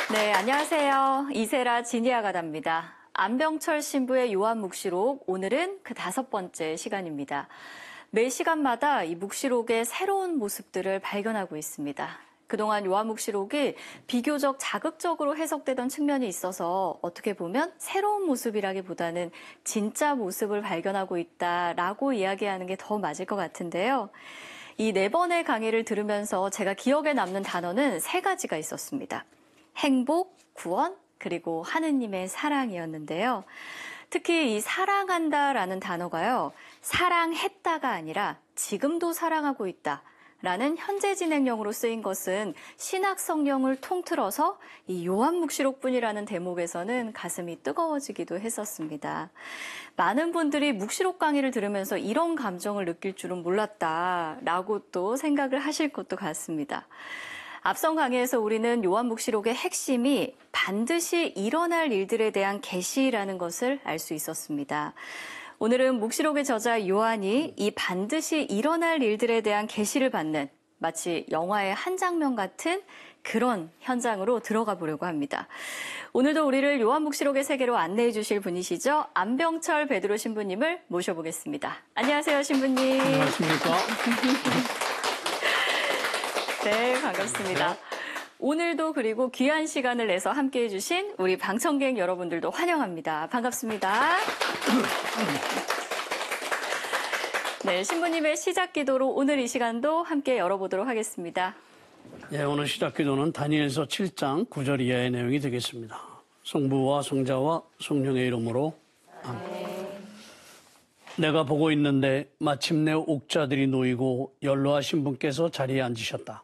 네, 안녕하세요. 이세라 지니아가다입니다. 안병철 신부의 요한묵시록, 오늘은 그 5번째 시간입니다. 매 시간마다 이 묵시록의 새로운 모습들을 발견하고 있습니다. 그동안 요한묵시록이 비교적 자극적으로 해석되던 측면이 있어서 어떻게 보면 새로운 모습이라기보다는 진짜 모습을 발견하고 있다라고 이야기하는 게 더 맞을 것 같은데요. 이 4번의 강의를 들으면서 제가 기억에 남는 단어는 3가지가 있었습니다. 행복, 구원, 그리고 하느님의 사랑이었는데요. 특히 이 사랑한다라는 단어가요, 사랑했다가 아니라 지금도 사랑하고 있다라는 현재 진행형으로 쓰인 것은 신약 성경을 통틀어서 이 요한묵시록뿐이라는 대목에서는 가슴이 뜨거워지기도 했었습니다. 많은 분들이 묵시록 강의를 들으면서 이런 감정을 느낄 줄은 몰랐다라고 또 생각을 하실 것도 같습니다. 앞선 강의에서 우리는 요한묵시록의 핵심이 반드시 일어날 일들에 대한 계시라는 것을 알 수 있었습니다. 오늘은 묵시록의 저자 요한이 이 반드시 일어날 일들에 대한 계시를 받는 마치 영화의 한 장면 같은 그런 현장으로 들어가 보려고 합니다. 오늘도 우리를 요한묵시록의 세계로 안내해 주실 분이시죠. 안병철 베드로 신부님을 모셔보겠습니다. 안녕하세요, 신부님. 안녕하십니까. 네, 반갑습니다. 오늘도 그리고 귀한 시간을 내서 함께해 주신 우리 방청객 여러분들도 환영합니다. 반갑습니다. 네, 신부님의 시작 기도로 오늘 이 시간도 함께 열어보도록 하겠습니다. 예, 오늘 시작 기도는 다니엘서 7장 9절 이하의 내용이 되겠습니다. 성부와 성자와 성령의 이름으로 아멘. 내가 보고 있는데 마침내 옥자들이 놓이고 연로하신 분께서 자리에 앉으셨다.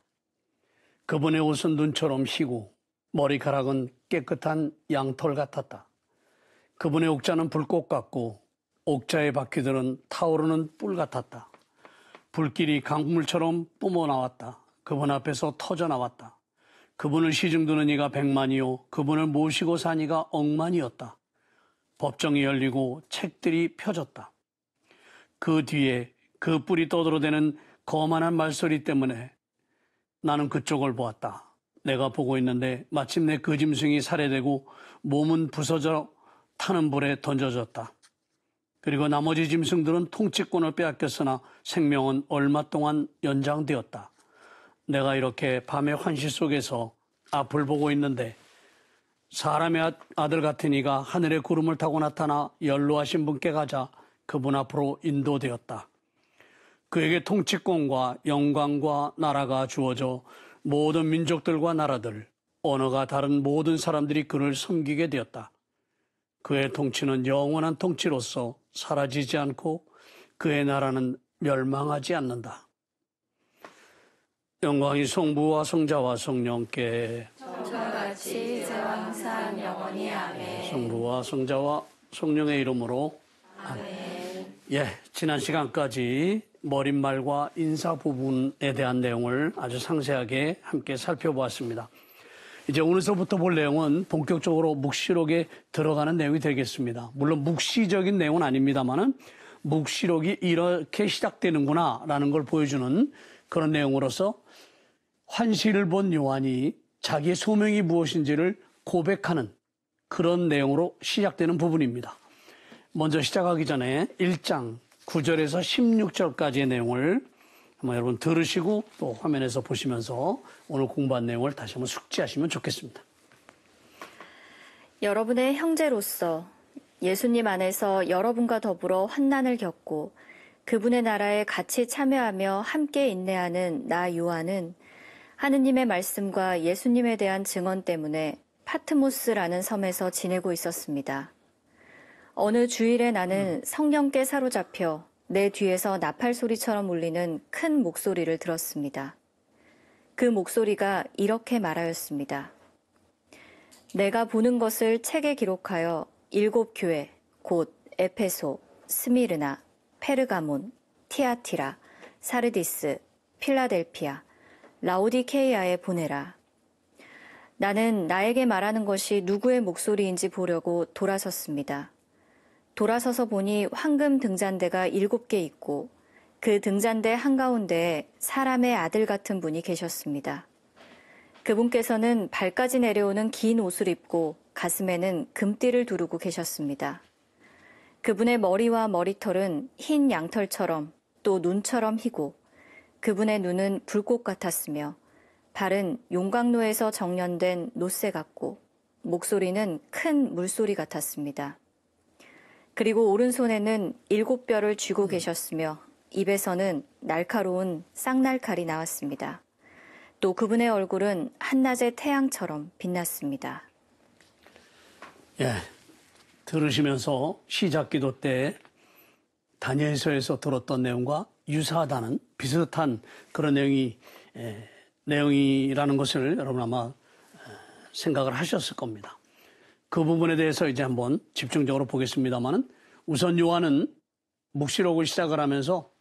그분의 옷은 눈처럼 희고 머리카락은 깨끗한 양털 같았다. 그분의 옥자는 불꽃 같고 옥자의 바퀴들은 타오르는 뿔 같았다. 불길이 강물처럼 뿜어나왔다. 그분 앞에서 터져나왔다. 그분을 시중드는 이가 100만이요 그분을 모시고 산 이가 억만이었다. 법정이 열리고 책들이 펴졌다. 그 뒤에 그 뿔이 떠들어대는 거만한 말소리 때문에 나는 그쪽을 보았다. 내가 보고 있는데 마침내 그 짐승이 살해되고 몸은 부서져 타는 불에 던져졌다. 그리고 나머지 짐승들은 통치권을 빼앗겼으나 생명은 얼마 동안 연장되었다. 내가 이렇게 밤의 환시 속에서 앞을 보고 있는데 사람의 아들 같은 이가 하늘의 구름을 타고 나타나 연로하신 분께 가자 그분 앞으로 인도되었다. 그에게 통치권과 영광과 나라가 주어져 모든 민족들과 나라들, 언어가 다른 모든 사람들이 그를 섬기게 되었다. 그의 통치는 영원한 통치로서 사라지지 않고 그의 나라는 멸망하지 않는다. 영광이 성부와 성자와 성령께 처음과 같이 이제와 항상 영원히 아멘. 성부와 성자와 성령의 이름으로 아멘. 예, 지난 시간까지 머릿말과 인사 부분에 대한 내용을 아주 상세하게 함께 살펴보았습니다. 이제 오늘서부터 볼 내용은 본격적으로 묵시록에 들어가는 내용이 되겠습니다. 물론 묵시적인 내용은 아닙니다만은 묵시록이 이렇게 시작되는구나라는 걸 보여주는 그런 내용으로서 환시를 본 요한이 자기의 소명이 무엇인지를 고백하는 그런 내용으로 시작되는 부분입니다. 먼저 시작하기 전에 1장 9절에서 16절까지의 내용을 한번 여러분 들으시고 또 화면에서 보시면서 오늘 공부한 내용을 다시 한번 숙지하시면 좋겠습니다. 여러분의 형제로서 예수님 안에서 여러분과 더불어 환난을 겪고 그분의 나라에 같이 참여하며 함께 인내하는 나 요한은 하느님의 말씀과 예수님에 대한 증언 때문에 파트모스라는 섬에서 지내고 있었습니다. 어느 주일에 나는 성령께 사로잡혀 내 뒤에서 나팔 소리처럼 울리는 큰 목소리를 들었습니다. 그 목소리가 이렇게 말하였습니다. 내가 보는 것을 책에 기록하여 7 교회, 곧 에페소, 스미르나, 페르가몬, 티아티라, 사르디스, 필라델피아, 라오디케이아에 보내라. 나는 나에게 말하는 것이 누구의 목소리인지 보려고 돌아섰습니다. 돌아서서 보니 황금 등잔대가 7개 있고 그 등잔대 한가운데에 사람의 아들 같은 분이 계셨습니다. 그분께서는 발까지 내려오는 긴 옷을 입고 가슴에는 금띠를 두르고 계셨습니다. 그분의 머리와 머리털은 흰 양털처럼 또 눈처럼 희고 그분의 눈은 불꽃 같았으며 발은 용광로에서 정련된 놋새 같고 목소리는 큰 물소리 같았습니다. 그리고 오른손에는 7뼈를 쥐고 계셨으며 입에서는 날카로운 쌍날칼이 나왔습니다. 또 그분의 얼굴은 한낮의 태양처럼 빛났습니다. 예, 들으시면서 시작 기도 때 다니엘서에서 들었던 내용과 유사하다는 비슷한 그런 내용이라는 것을 여러분 아마 생각을 하셨을 겁니다. 그 부분에 대해서 이제 한번 집중적으로 보겠습니다만은 우선 요한은 묵시록을 시작을 하면서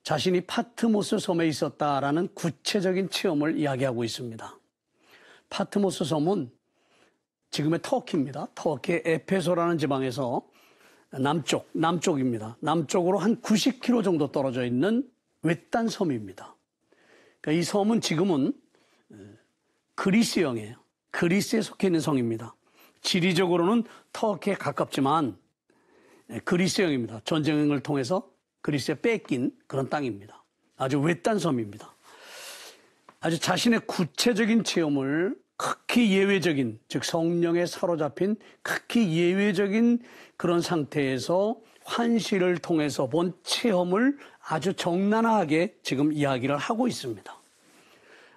자신이 파트모스 섬에 있었다라는 구체적인 체험을 이야기하고 있습니다. 파트모스 섬은 지금의 터키입니다. 터키의 에페소라는 지방에서 남쪽입니다. 남쪽으로 한 90km 정도 떨어져 있는 외딴 섬입니다. 그러니까 이 섬은 지금은 그리스형이에요. 그리스에 속해 있는 성입니다. 지리적으로는 터키에 가깝지만 그리스형입니다. 전쟁을 통해서 그리스에 뺏긴 그런 땅입니다. 아주 외딴 섬입니다. 아주 자신의 구체적인 체험을 극히 예외적인, 즉 성령에 사로잡힌 극히 예외적인 그런 상태에서 환시를 통해서 본 체험을 아주 적나라하게 지금 이야기를 하고 있습니다.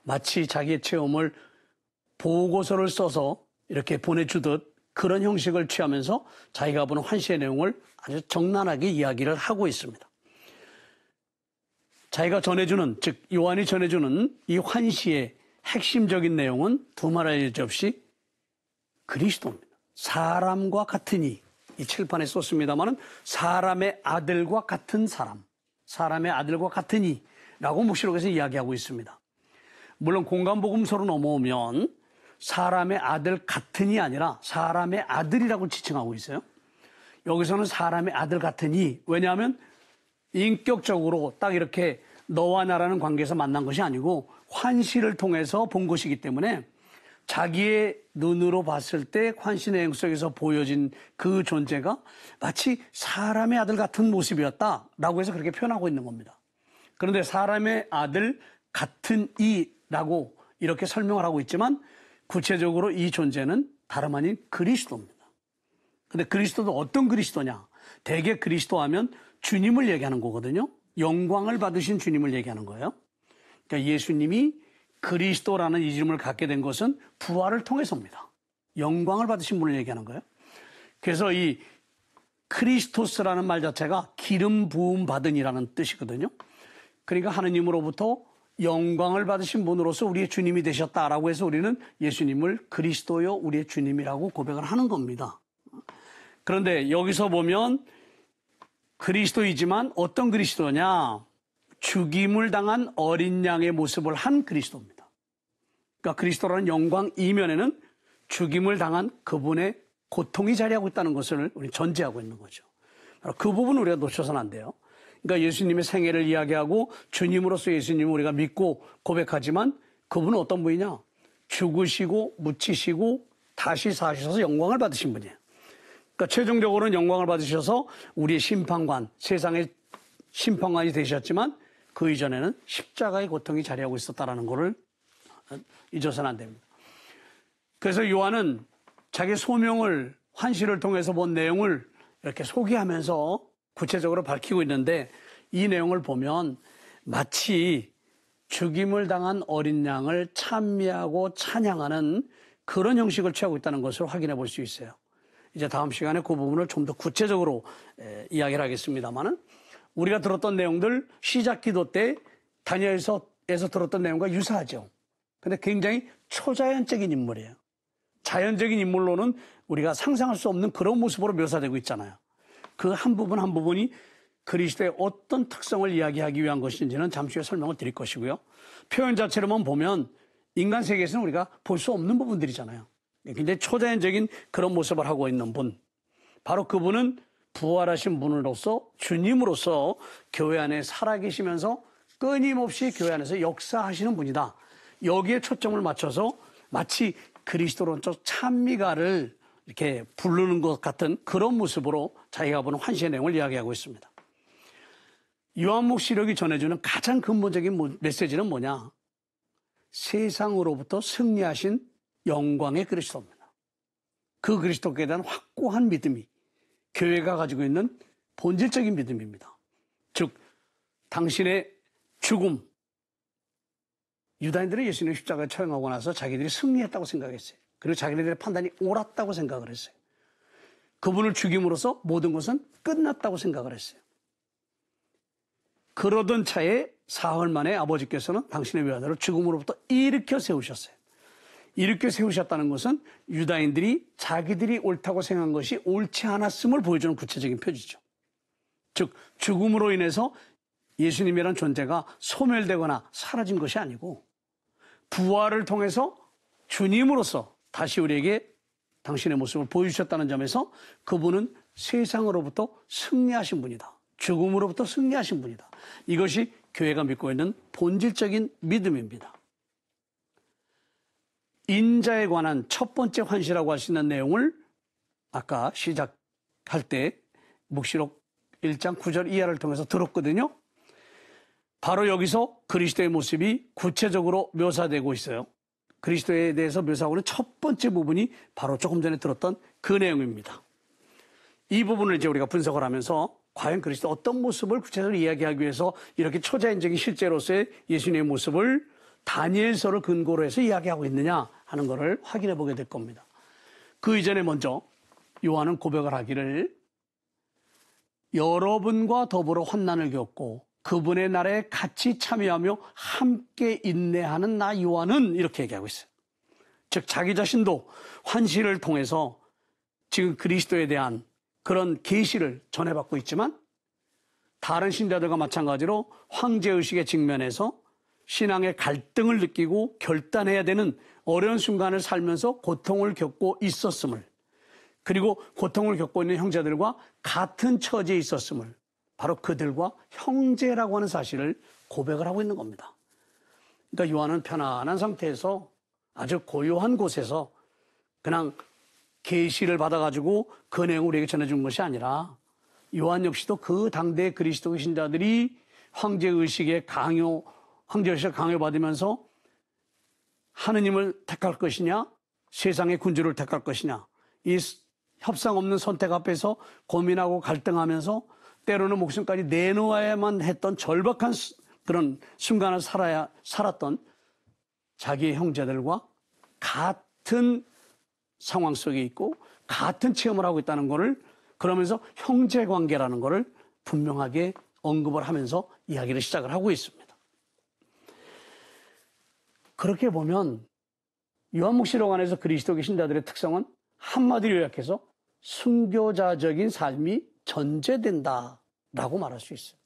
마치 자기의 체험을 보고서를 써서 이렇게 보내주듯 그런 형식을 취하면서 자기가 보는 환시의 내용을 아주 적나라하게 이야기를 하고 있습니다. 자기가 전해주는, 즉 요한이 전해주는 이 환시의 핵심적인 내용은 두말할 여지 없이 그리스도입니다. 사람과 같으니, 이 칠판에 썼습니다마는 사람의 아들과 같은 사람, 사람의 아들과 같으니 라고 묵시록에서 이야기하고 있습니다. 물론 공간복음서로 넘어오면 사람의 아들 같으니 아니라 사람의 아들이라고 지칭하고 있어요. 여기서는 사람의 아들 같으니, 왜냐하면 인격적으로 딱 이렇게 너와 나라는 관계에서 만난 것이 아니고 환시를 통해서 본 것이기 때문에 자기의 눈으로 봤을 때 환시 내용 속에서 보여진 그 존재가 마치 사람의 아들 같은 모습이었다라고 해서 그렇게 표현하고 있는 겁니다. 그런데 사람의 아들 같은 이라고 이렇게 설명을 하고 있지만 구체적으로 이 존재는 다름 아닌 그리스도입니다. 근데 그리스도도 어떤 그리스도냐? 대개 그리스도 하면 주님을 얘기하는 거거든요. 영광을 받으신 주님을 얘기하는 거예요. 그러니까 예수님이 그리스도라는 이름을 갖게 된 것은 부활을 통해서입니다. 영광을 받으신 분을 얘기하는 거예요. 그래서 이 크리스토스라는 말 자체가 기름 부음 받은이라는 뜻이거든요. 그러니까 하느님으로부터 영광을 받으신 분으로서 우리의 주님이 되셨다라고 해서 우리는 예수님을 그리스도요 우리의 주님이라고 고백을 하는 겁니다. 그런데 여기서 보면 그리스도이지만 어떤 그리스도냐? 죽임을 당한 어린 양의 모습을 한 그리스도입니다. 그러니까 그리스도라는 영광 이면에는 죽임을 당한 그분의 고통이 자리하고 있다는 것을 우리 전제하고 있는 거죠. 그 부분을 우리가 놓쳐서는 안 돼요. 그러니까 예수님의 생애를 이야기하고 주님으로서 예수님을 우리가 믿고 고백하지만 그분은 어떤 분이냐? 죽으시고 묻히시고 다시 사셔서 영광을 받으신 분이에요. 그러니까 최종적으로는 영광을 받으셔서 우리의 심판관, 세상의 심판관이 되셨지만 그 이전에는 십자가의 고통이 자리하고 있었다는 것을 잊어서는 안 됩니다. 그래서 요한은 자기 소명을 환시를 통해서 본 내용을 이렇게 소개하면서 구체적으로 밝히고 있는데 이 내용을 보면 마치 죽임을 당한 어린 양을 찬미하고 찬양하는 그런 형식을 취하고 있다는 것을 확인해 볼 수 있어요. 이제 다음 시간에 그 부분을 좀 더 구체적으로 이야기를 하겠습니다만은 우리가 들었던 내용들 시작 기도 때 다니엘서에서 들었던 내용과 유사하죠. 근데 굉장히 초자연적인 인물이에요. 자연적인 인물로는 우리가 상상할 수 없는 그런 모습으로 묘사되고 있잖아요. 그 한 부분 한 부분이 그리스도의 어떤 특성을 이야기하기 위한 것인지는 잠시 후에 설명을 드릴 것이고요. 표현 자체로만 보면 인간 세계에서는 우리가 볼 수 없는 부분들이잖아요. 굉장히 초자연적인 그런 모습을 하고 있는 분. 바로 그분은 부활하신 분으로서 주님으로서 교회 안에 살아계시면서 끊임없이 교회 안에서 역사하시는 분이다. 여기에 초점을 맞춰서 마치 그리스도론적 찬미가를 이렇게 부르는 것 같은 그런 모습으로 자기가 보는 환시의 내용을 이야기하고 있습니다. 요한묵시록이 전해주는 가장 근본적인 메시지는 뭐냐? 세상으로부터 승리하신 영광의 그리스도입니다. 그 그리스도께 대한 확고한 믿음이 교회가 가지고 있는 본질적인 믿음입니다. 즉 당신의 죽음, 유다인들은 예수님의 십자가에 처형하고 나서 자기들이 승리했다고 생각했어요. 그리고 자기들의 판단이 옳았다고 생각을 했어요. 그분을 죽임으로써 모든 것은 끝났다고 생각을 했어요. 그러던 차에 사흘 만에 아버지께서는 당신의 외아들을 죽음으로부터 일으켜 세우셨어요. 일으켜 세우셨다는 것은 유다인들이 자기들이 옳다고 생각한 것이 옳지 않았음을 보여주는 구체적인 표지죠. 즉 죽음으로 인해서 예수님이란 존재가 소멸되거나 사라진 것이 아니고 부활을 통해서 주님으로서 다시 우리에게 당신의 모습을 보여주셨다는 점에서 그분은 세상으로부터 승리하신 분이다. 죽음으로부터 승리하신 분이다. 이것이 교회가 믿고 있는 본질적인 믿음입니다. 인자에 관한 첫 번째 환시라고 할 수 있는 내용을 아까 시작할 때 묵시록 1장 9절 이하를 통해서 들었거든요. 바로 여기서 그리스도의 모습이 구체적으로 묘사되고 있어요. 그리스도에 대해서 묘사하고는 첫 번째 부분이 바로 조금 전에 들었던 그 내용입니다. 이 부분을 이제 우리가 분석을 하면서 과연 그리스도 어떤 모습을 구체적으로 이야기하기 위해서 이렇게 초자연적인 실제로서의 예수님의 모습을 다니엘서를 근거로 해서 이야기하고 있느냐 하는 것을 확인해 보게 될 겁니다. 그 이전에 먼저 요한은 고백을 하기를 여러분과 더불어 환난을 겪고 그분의 날에 같이 참여하며 함께 인내하는 나 요한은 이렇게 얘기하고 있어요. 즉 자기 자신도 환시를 통해서 지금 그리스도에 대한 그런 계시를 전해받고 있지만 다른 신자들과 마찬가지로 황제의식에 직면해서 신앙의 갈등을 느끼고 결단해야 되는 어려운 순간을 살면서 고통을 겪고 있었음을, 그리고 고통을 겪고 있는 형제들과 같은 처지에 있었음을, 바로 그들과 형제라고 하는 사실을 고백을 하고 있는 겁니다. 그러니까 요한은 편안한 상태에서 아주 고요한 곳에서 그냥 계시를 받아가지고 그 내용을 우리에게 전해준 것이 아니라 요한 역시도 그 당대의 그리스도 신자들이 황제의식을 강요받으면서 하느님을 택할 것이냐, 세상의 군주를 택할 것이냐, 이 협상 없는 선택 앞에서 고민하고 갈등하면서 때로는 목숨까지 내놓아야만 했던 절박한 그런 순간을 살았던 자기의 형제들과 같은 상황 속에 있고 같은 체험을 하고 있다는 것을, 그러면서 형제관계라는 것을 분명하게 언급을 하면서 이야기를 시작을 하고 있습니다. 그렇게 보면 요한묵시록 안에서 그리스도의 신자들의 특성은 한마디로 요약해서 순교자적인 삶이 전제된다라고 말할 수 있어요.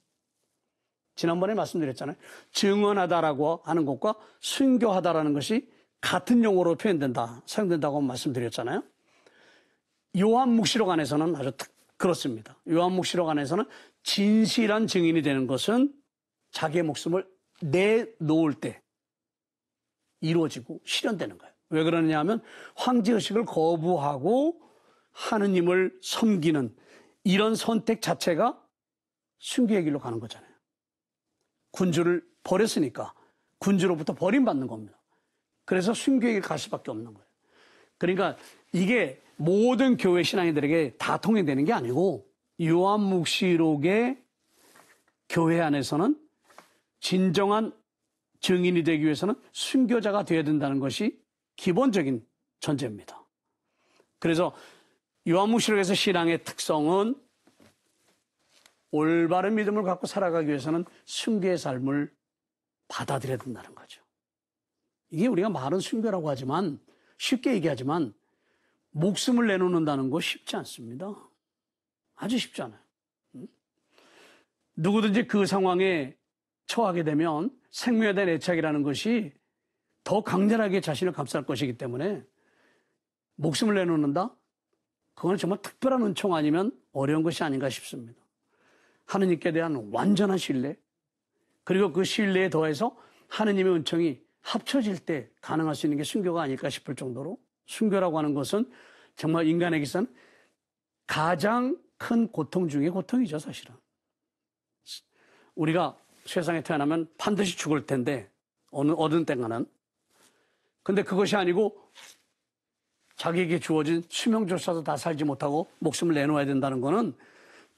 지난번에 말씀드렸잖아요. 증언하다라고 하는 것과 순교하다라는 것이 같은 용어로 표현된다, 사용된다고 말씀드렸잖아요. 요한묵시록 안에서는 아주 그렇습니다. 요한묵시록 안에서는 진실한 증인이 되는 것은 자기의 목숨을 내놓을 때 이루어지고 실현되는 거예요. 왜 그러느냐 하면 황제의식을 거부하고 하느님을 섬기는 이런 선택 자체가 순교의 길로 가는 거잖아요. 군주를 버렸으니까 군주로부터 버림받는 겁니다. 그래서 순교의 길 갈 수밖에 없는 거예요. 그러니까 이게 모든 교회 신앙인들에게 다 통용되는 게 아니고 요한묵시록의 교회 안에서는 진정한 증인이 되기 위해서는 순교자가 되어야 된다는 것이 기본적인 전제입니다. 그래서 요한묵시록에서 신앙의 특성은 올바른 믿음을 갖고 살아가기 위해서는 순교의 삶을 받아들여야 된다는 거죠. 이게 우리가 말은 순교라고 하지만, 쉽게 얘기하지만 목숨을 내놓는다는 거 쉽지 않습니다. 아주 쉽지 않아요. 누구든지 그 상황에 처하게 되면 생명에 대한 애착이라는 것이 더 강렬하게 자신을 감쌀 것이기 때문에 목숨을 내놓는다? 그건 정말 특별한 은총 아니면 어려운 것이 아닌가 싶습니다. 하느님께 대한 완전한 신뢰, 그리고 그 신뢰에 더해서 하느님의 은총이 합쳐질 때 가능할 수 있는 게 순교가 아닐까 싶을 정도로 순교라고 하는 것은 정말 인간에게서는 가장 큰 고통 중의 고통이죠, 사실은. 우리가 세상에 태어나면 반드시 죽을 텐데, 어느 때가는. 근데 그것이 아니고 자기에게 주어진 수명조차도 다 살지 못하고 목숨을 내놓아야 된다는 거는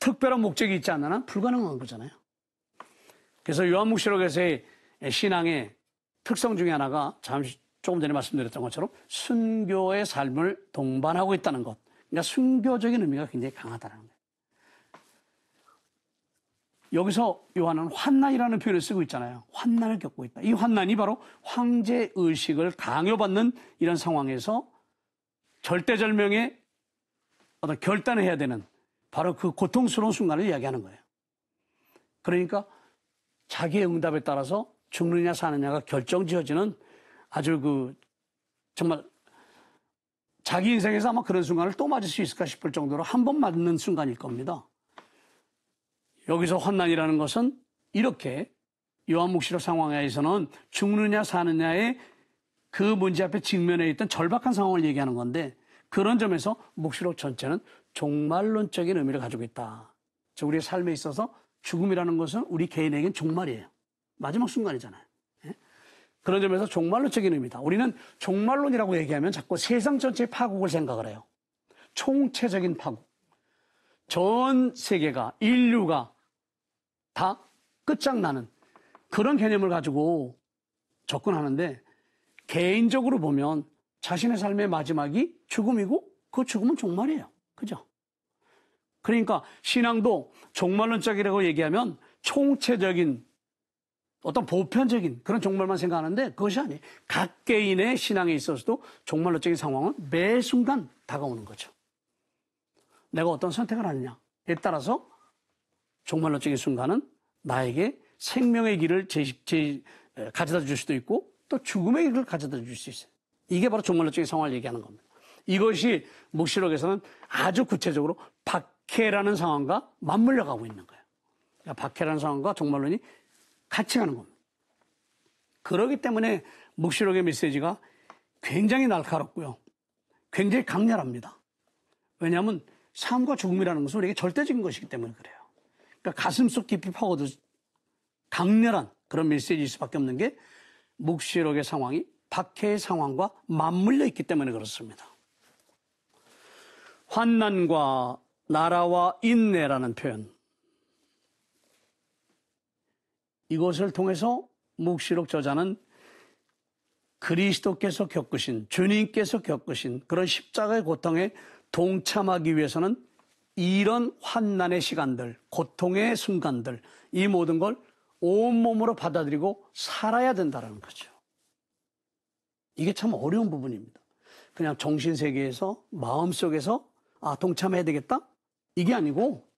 특별한 목적이 있지 않는 한 불가능한 거잖아요. 그래서 요한묵시록에서의 신앙의 특성 중에 하나가 조금 전에 말씀드렸던 것처럼 순교의 삶을 동반하고 있다는 것. 그러니까 순교적인 의미가 굉장히 강하다는 거예요. 여기서 요한은 환난이라는 표현을 쓰고 있잖아요. 환난을 겪고 있다. 이 환난이 바로 황제 의식을 강요받는 이런 상황에서 절대절명의 어떤 결단을 해야 되는 바로 그 고통스러운 순간을 이야기하는 거예요. 그러니까 자기의 응답에 따라서 죽느냐 사느냐가 결정지어지는 아주 정말 자기 인생에서 아마 그런 순간을 또 맞을 수 있을까 싶을 정도로 한 번 맞는 순간일 겁니다. 여기서 환난이라는 것은 이렇게 요한묵시록 상황에서는 죽느냐 사느냐의 그 문제 앞에 직면해 있던 절박한 상황을 얘기하는 건데 그런 점에서 묵시록 전체는 종말론적인 의미를 가지고 있다. 우리의 삶에 있어서 죽음이라는 것은 우리 개인에겐 종말이에요. 마지막 순간이잖아요. 그런 점에서 종말론적인 의미다. 우리는 종말론이라고 얘기하면 자꾸 세상 전체의 파국을 생각을 해요. 총체적인 파국. 전 세계가, 인류가 다 끝장나는 그런 개념을 가지고 접근하는데 개인적으로 보면 자신의 삶의 마지막이 죽음이고 그 죽음은 종말이에요. 그죠? 그러니까 신앙도 종말론적이라고 얘기하면 총체적인 어떤 보편적인 그런 종말만 생각하는데 그것이 아니에요. 각 개인의 신앙에 있어서도 종말론적인 상황은 매 순간 다가오는 거죠. 내가 어떤 선택을 하느냐에 따라서 종말론적인 순간은 나에게 생명의 길을 가져다 줄 수도 있고 또 죽음의 길을 가져다 줄 수 있어요. 이게 바로 종말론적인 상황을 얘기하는 겁니다. 이것이 묵시록에서는 아주 구체적으로 박해라는 상황과 맞물려 가고 있는 거예요. 그러니까 박해라는 상황과 종말론이 같이 가는 겁니다. 그렇기 때문에 묵시록의 메시지가 굉장히 날카롭고요. 굉장히 강렬합니다. 왜냐하면 삶과 죽음이라는 것은 우리에게 절대적인 것이기 때문에 그래요. 그러니까 가슴속 깊이 파고들 강렬한 그런 메시지일 수밖에 없는 게 묵시록의 상황이 박해의 상황과 맞물려 있기 때문에 그렇습니다. 환난과 나라와 인내라는 표현. 이것을 통해서 묵시록 저자는 그리스도께서 겪으신, 주님께서 겪으신 그런 십자가의 고통에 동참하기 위해서는 이런 환난의 시간들, 고통의 순간들, 이 모든 걸 온몸으로 받아들이고 살아야 된다는 거죠. 이게 참 어려운 부분입니다. 그냥 정신세계에서, 마음속에서 동참해야 되겠다? 이게 아니고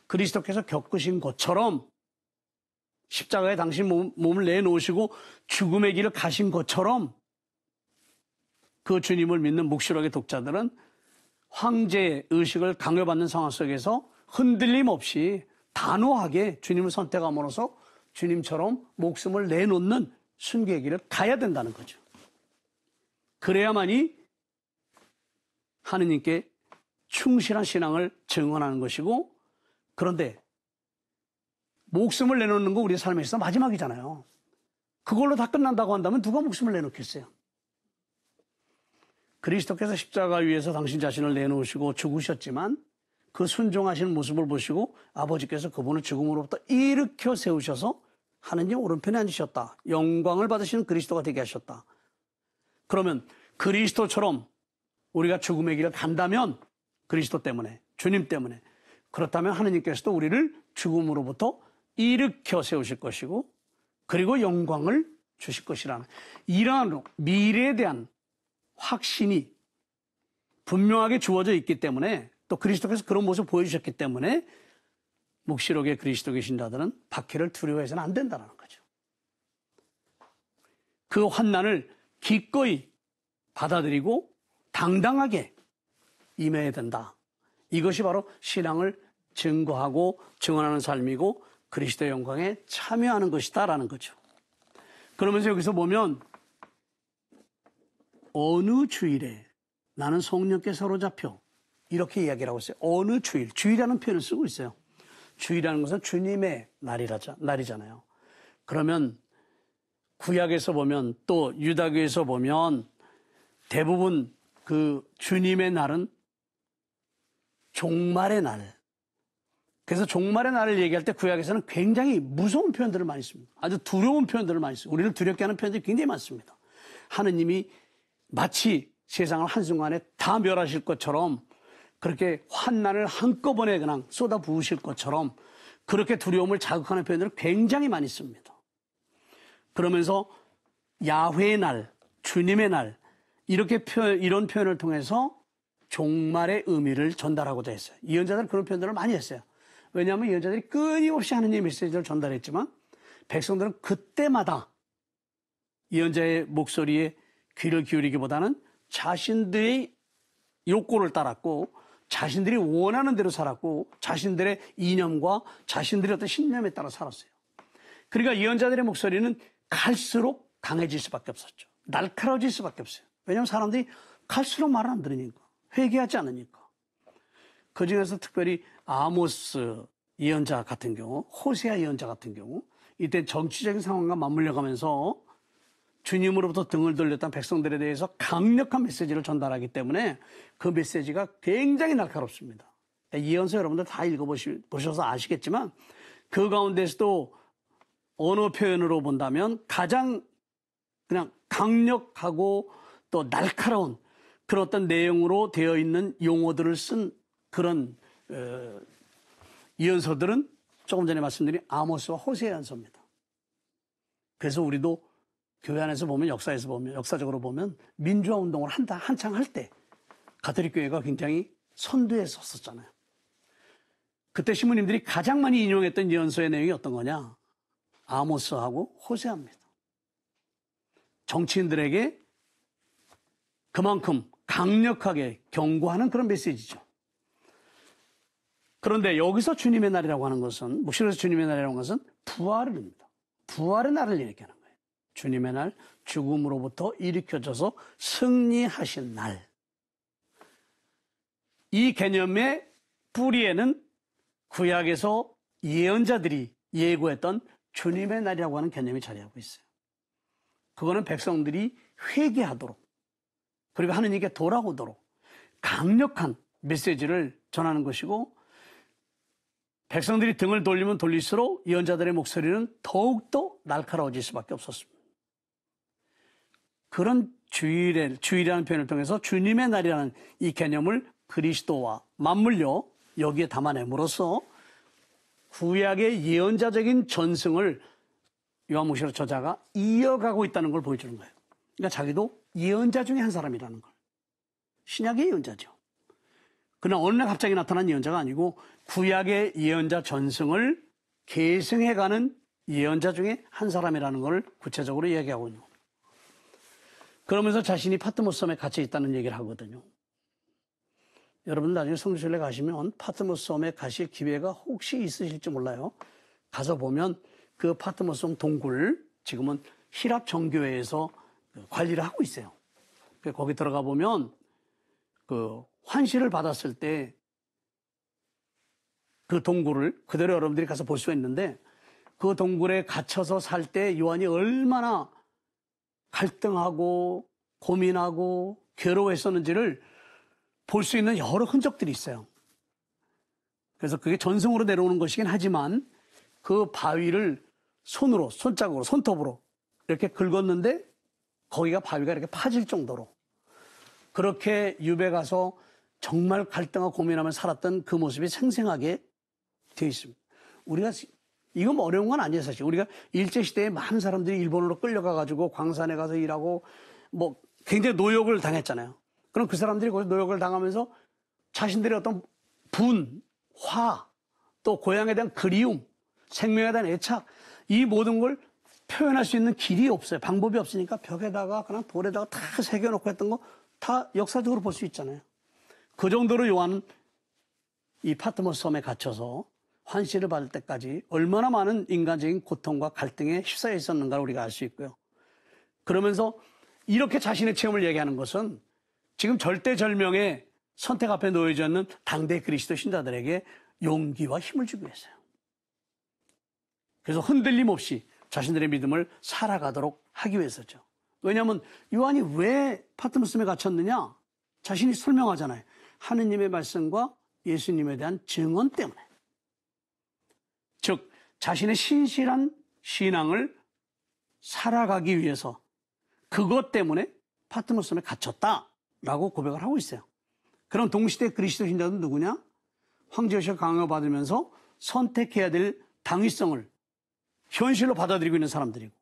그리스도께서 겪으신 것처럼 십자가에 당신 몸을 내놓으시고 죽음의 길을 가신 것처럼 그 주님을 믿는 묵시록의 독자들은 황제의 의식을 강요받는 상황 속에서 흔들림 없이 단호하게 주님을 선택함으로써 주님처럼 목숨을 내놓는 순교의 길을 가야 된다는 거죠. 그래야만이 하느님께 충실한 신앙을 증언하는 것이고, 그런데 목숨을 내놓는 거 우리 삶에 있어 마지막이잖아요. 그걸로 다 끝난다고 한다면 누가 목숨을 내놓겠어요? 그리스도께서 십자가 위에서 당신 자신을 내놓으시고 죽으셨지만 그 순종하시는 모습을 보시고 아버지께서 그분을 죽음으로부터 일으켜 세우셔서 하느님 오른편에 앉으셨다. 영광을 받으시는 그리스도가 되게 하셨다. 그러면 그리스도처럼 우리가 죽음의 길을 간다면 그리스도 때문에, 주님 때문에, 그렇다면 하느님께서도 우리를 죽음으로부터 일으켜 세우실 것이고 그리고 영광을 주실 것이라는 이러한 미래에 대한 확신이 분명하게 주어져 있기 때문에, 또 그리스도께서 그런 모습을 보여주셨기 때문에 묵시록의 그리스도의 신자들은 박해를 두려워해서는 안 된다는 거죠. 그 환난을 기꺼이 받아들이고 당당하게 임해야 된다. 이것이 바로 신앙을 증거하고 증언하는 삶이고 그리스도의 영광에 참여하는 것이다라는 거죠. 그러면서 여기서 보면 어느 주일에 나는 성령께 사로잡혀 이렇게 이야기를 하고 있어요. 어느 주일, 주일이라는 표현을 쓰고 있어요. 주일이라는 것은 주님의 날이잖아요. 그러면 구약에서 보면 또 유다교에서 보면 대부분 그 주님의 날은 종말의 날. 그래서 종말의 날을 얘기할 때 구약에서는 굉장히 무서운 표현들을 많이 씁니다. 아주 두려운 표현들을 많이 씁니다. 우리를 두렵게 하는 표현들이 굉장히 많습니다. 하느님이 마치 세상을 한순간에 다 멸하실 것처럼 그렇게 환난을 한꺼번에 그냥 쏟아 부으실 것처럼 그렇게 두려움을 자극하는 표현들을 굉장히 많이 씁니다. 그러면서 야훼의 날, 주님의 날 이런 표현을 통해서 종말의 의미를 전달하고자 했어요. 예언자들은 그런 표현들을 많이 했어요. 왜냐하면 예언자들이 끊임없이 하느님의 메시지를 전달했지만 백성들은 그때마다 예언자의 목소리에 귀를 기울이기보다는 자신들의 욕구를 따랐고 자신들이 원하는 대로 살았고 자신들의 이념과 자신들의 어떤 신념에 따라 살았어요. 그러니까 예언자들의 목소리는 갈수록 강해질 수밖에 없었죠. 날카로워질 수밖에 없어요. 왜냐하면 사람들이 갈수록 말을 안 들으니까, 회개하지 않으니까. 그 중에서 특별히 아모스 예언자 같은 경우, 호세아 예언자 같은 경우, 이때 정치적인 상황과 맞물려 가면서 주님으로부터 등을 돌렸던 백성들에 대해서 강력한 메시지를 전달하기 때문에 그 메시지가 굉장히 날카롭습니다. 예언서 여러분들 다 읽어보셔서 아시겠지만 그 가운데서도 언어 표현으로 본다면 가장 그냥 강력하고 또 날카로운 그런 어떤 내용으로 되어 있는 용어들을 쓴 그런 예언서들은 조금 전에 말씀드린 아모스와 호세아 예언서입니다. 그래서 우리도 교회 안에서 보면 역사에서 보면 역사적으로 보면 민주화 운동을 한창 할 때 가톨릭 교회가 굉장히 선두에 섰었잖아요. 그때 신부님들이 가장 많이 인용했던 예언서의 내용이 어떤 거냐? 아모스하고 호세아입니다. 정치인들에게 그만큼 강력하게 경고하는 그런 메시지죠. 그런데 여기서 주님의 날이라고 하는 것은, 묵시로에서 주님의 날이라고 하는 것은 부활을 입니다. 부활의 날을 얘기하는 거예요. 주님의 날, 죽음으로부터 일으켜져서 승리하신 날. 이 개념의 뿌리에는 구약에서 예언자들이 예고했던 주님의 날이라고 하는 개념이 자리하고 있어요. 그거는 백성들이 회개하도록 그리고 하느님께 돌아오도록 강력한 메시지를 전하는 것이고 백성들이 등을 돌리면 돌릴수록 예언자들의 목소리는 더욱더 날카로워질 수밖에 없었습니다. 그런 주일이라는 표현을 통해서 주님의 날이라는 이 개념을 그리스도와 맞물려 여기에 담아냄으로써 구약의 예언자적인 전승을 요한복음 저자가 이어가고 있다는 걸 보여주는 거예요. 그러니까 자기도 예언자 중에 한 사람이라는 걸. 신약의 예언자죠. 그러나 어느 날 갑자기 나타난 예언자가 아니고 구약의 예언자 전승을 계승해가는 예언자 중에 한 사람이라는 걸 구체적으로 얘기하고 있는 겁니다. 그러면서 자신이 파트모스 섬에 갇혀 있다는 얘기를 하거든요. 여러분 나중에 성지순례 가시면 파트모스 섬에 가실 기회가 혹시 있으실지 몰라요. 가서 보면 그 파트모스 섬 동굴 지금은 히랍 정교회에서 관리를 하고 있어요. 거기 들어가 보면 그 환시를 받았을 때 그 동굴을 그대로 여러분들이 가서 볼 수가 있는데 그 동굴에 갇혀서 살 때 요한이 얼마나 갈등하고 고민하고 괴로워했었는지를 볼 수 있는 여러 흔적들이 있어요. 그래서 그게 전승으로 내려오는 것이긴 하지만 그 바위를 손자국으로, 손톱으로 이렇게 긁었는데 거기가 바위가 이렇게 파질 정도로 그렇게 유배 가서 정말 갈등하고 고민하며 살았던 그 모습이 생생하게 되어 있습니다. 우리가 이건 어려운 건 아니에요, 사실. 우리가 일제시대에 많은 사람들이 일본으로 끌려가가지고 광산에 가서 일하고 뭐 굉장히 노역을 당했잖아요. 그럼 그 사람들이 거기서 노역을 당하면서 자신들의 어떤 분, 화, 또 고향에 대한 그리움, 생명에 대한 애착, 이 모든 걸 표현할 수 있는 길이 없어요. 방법이 없으니까 벽에다가 그냥 돌에다가 다 새겨놓고 했던 거 다 역사적으로 볼 수 있잖아요. 그 정도로 요한은 이 파트모스 섬에 갇혀서 환시를 받을 때까지 얼마나 많은 인간적인 고통과 갈등에 휩싸여 있었는가를 우리가 알 수 있고요. 그러면서 이렇게 자신의 체험을 얘기하는 것은 지금 절대절명의 선택 앞에 놓여져 있는 당대 그리스도 신자들에게 용기와 힘을 주기 위해서요. 그래서 흔들림 없이 자신들의 믿음을 살아가도록 하기 위해서죠. 왜냐하면 요한이 왜 파트모스에 갇혔느냐? 자신이 설명하잖아요. 하느님의 말씀과 예수님에 대한 증언 때문에. 즉 자신의 신실한 신앙을 살아가기 위해서 그것 때문에 파트모스에 갇혔다라고 고백을 하고 있어요. 그럼 동시대 그리스도 신자는 누구냐? 황제의식 강요받으면서 선택해야 될 당위성을 현실로 받아들이고 있는 사람들이고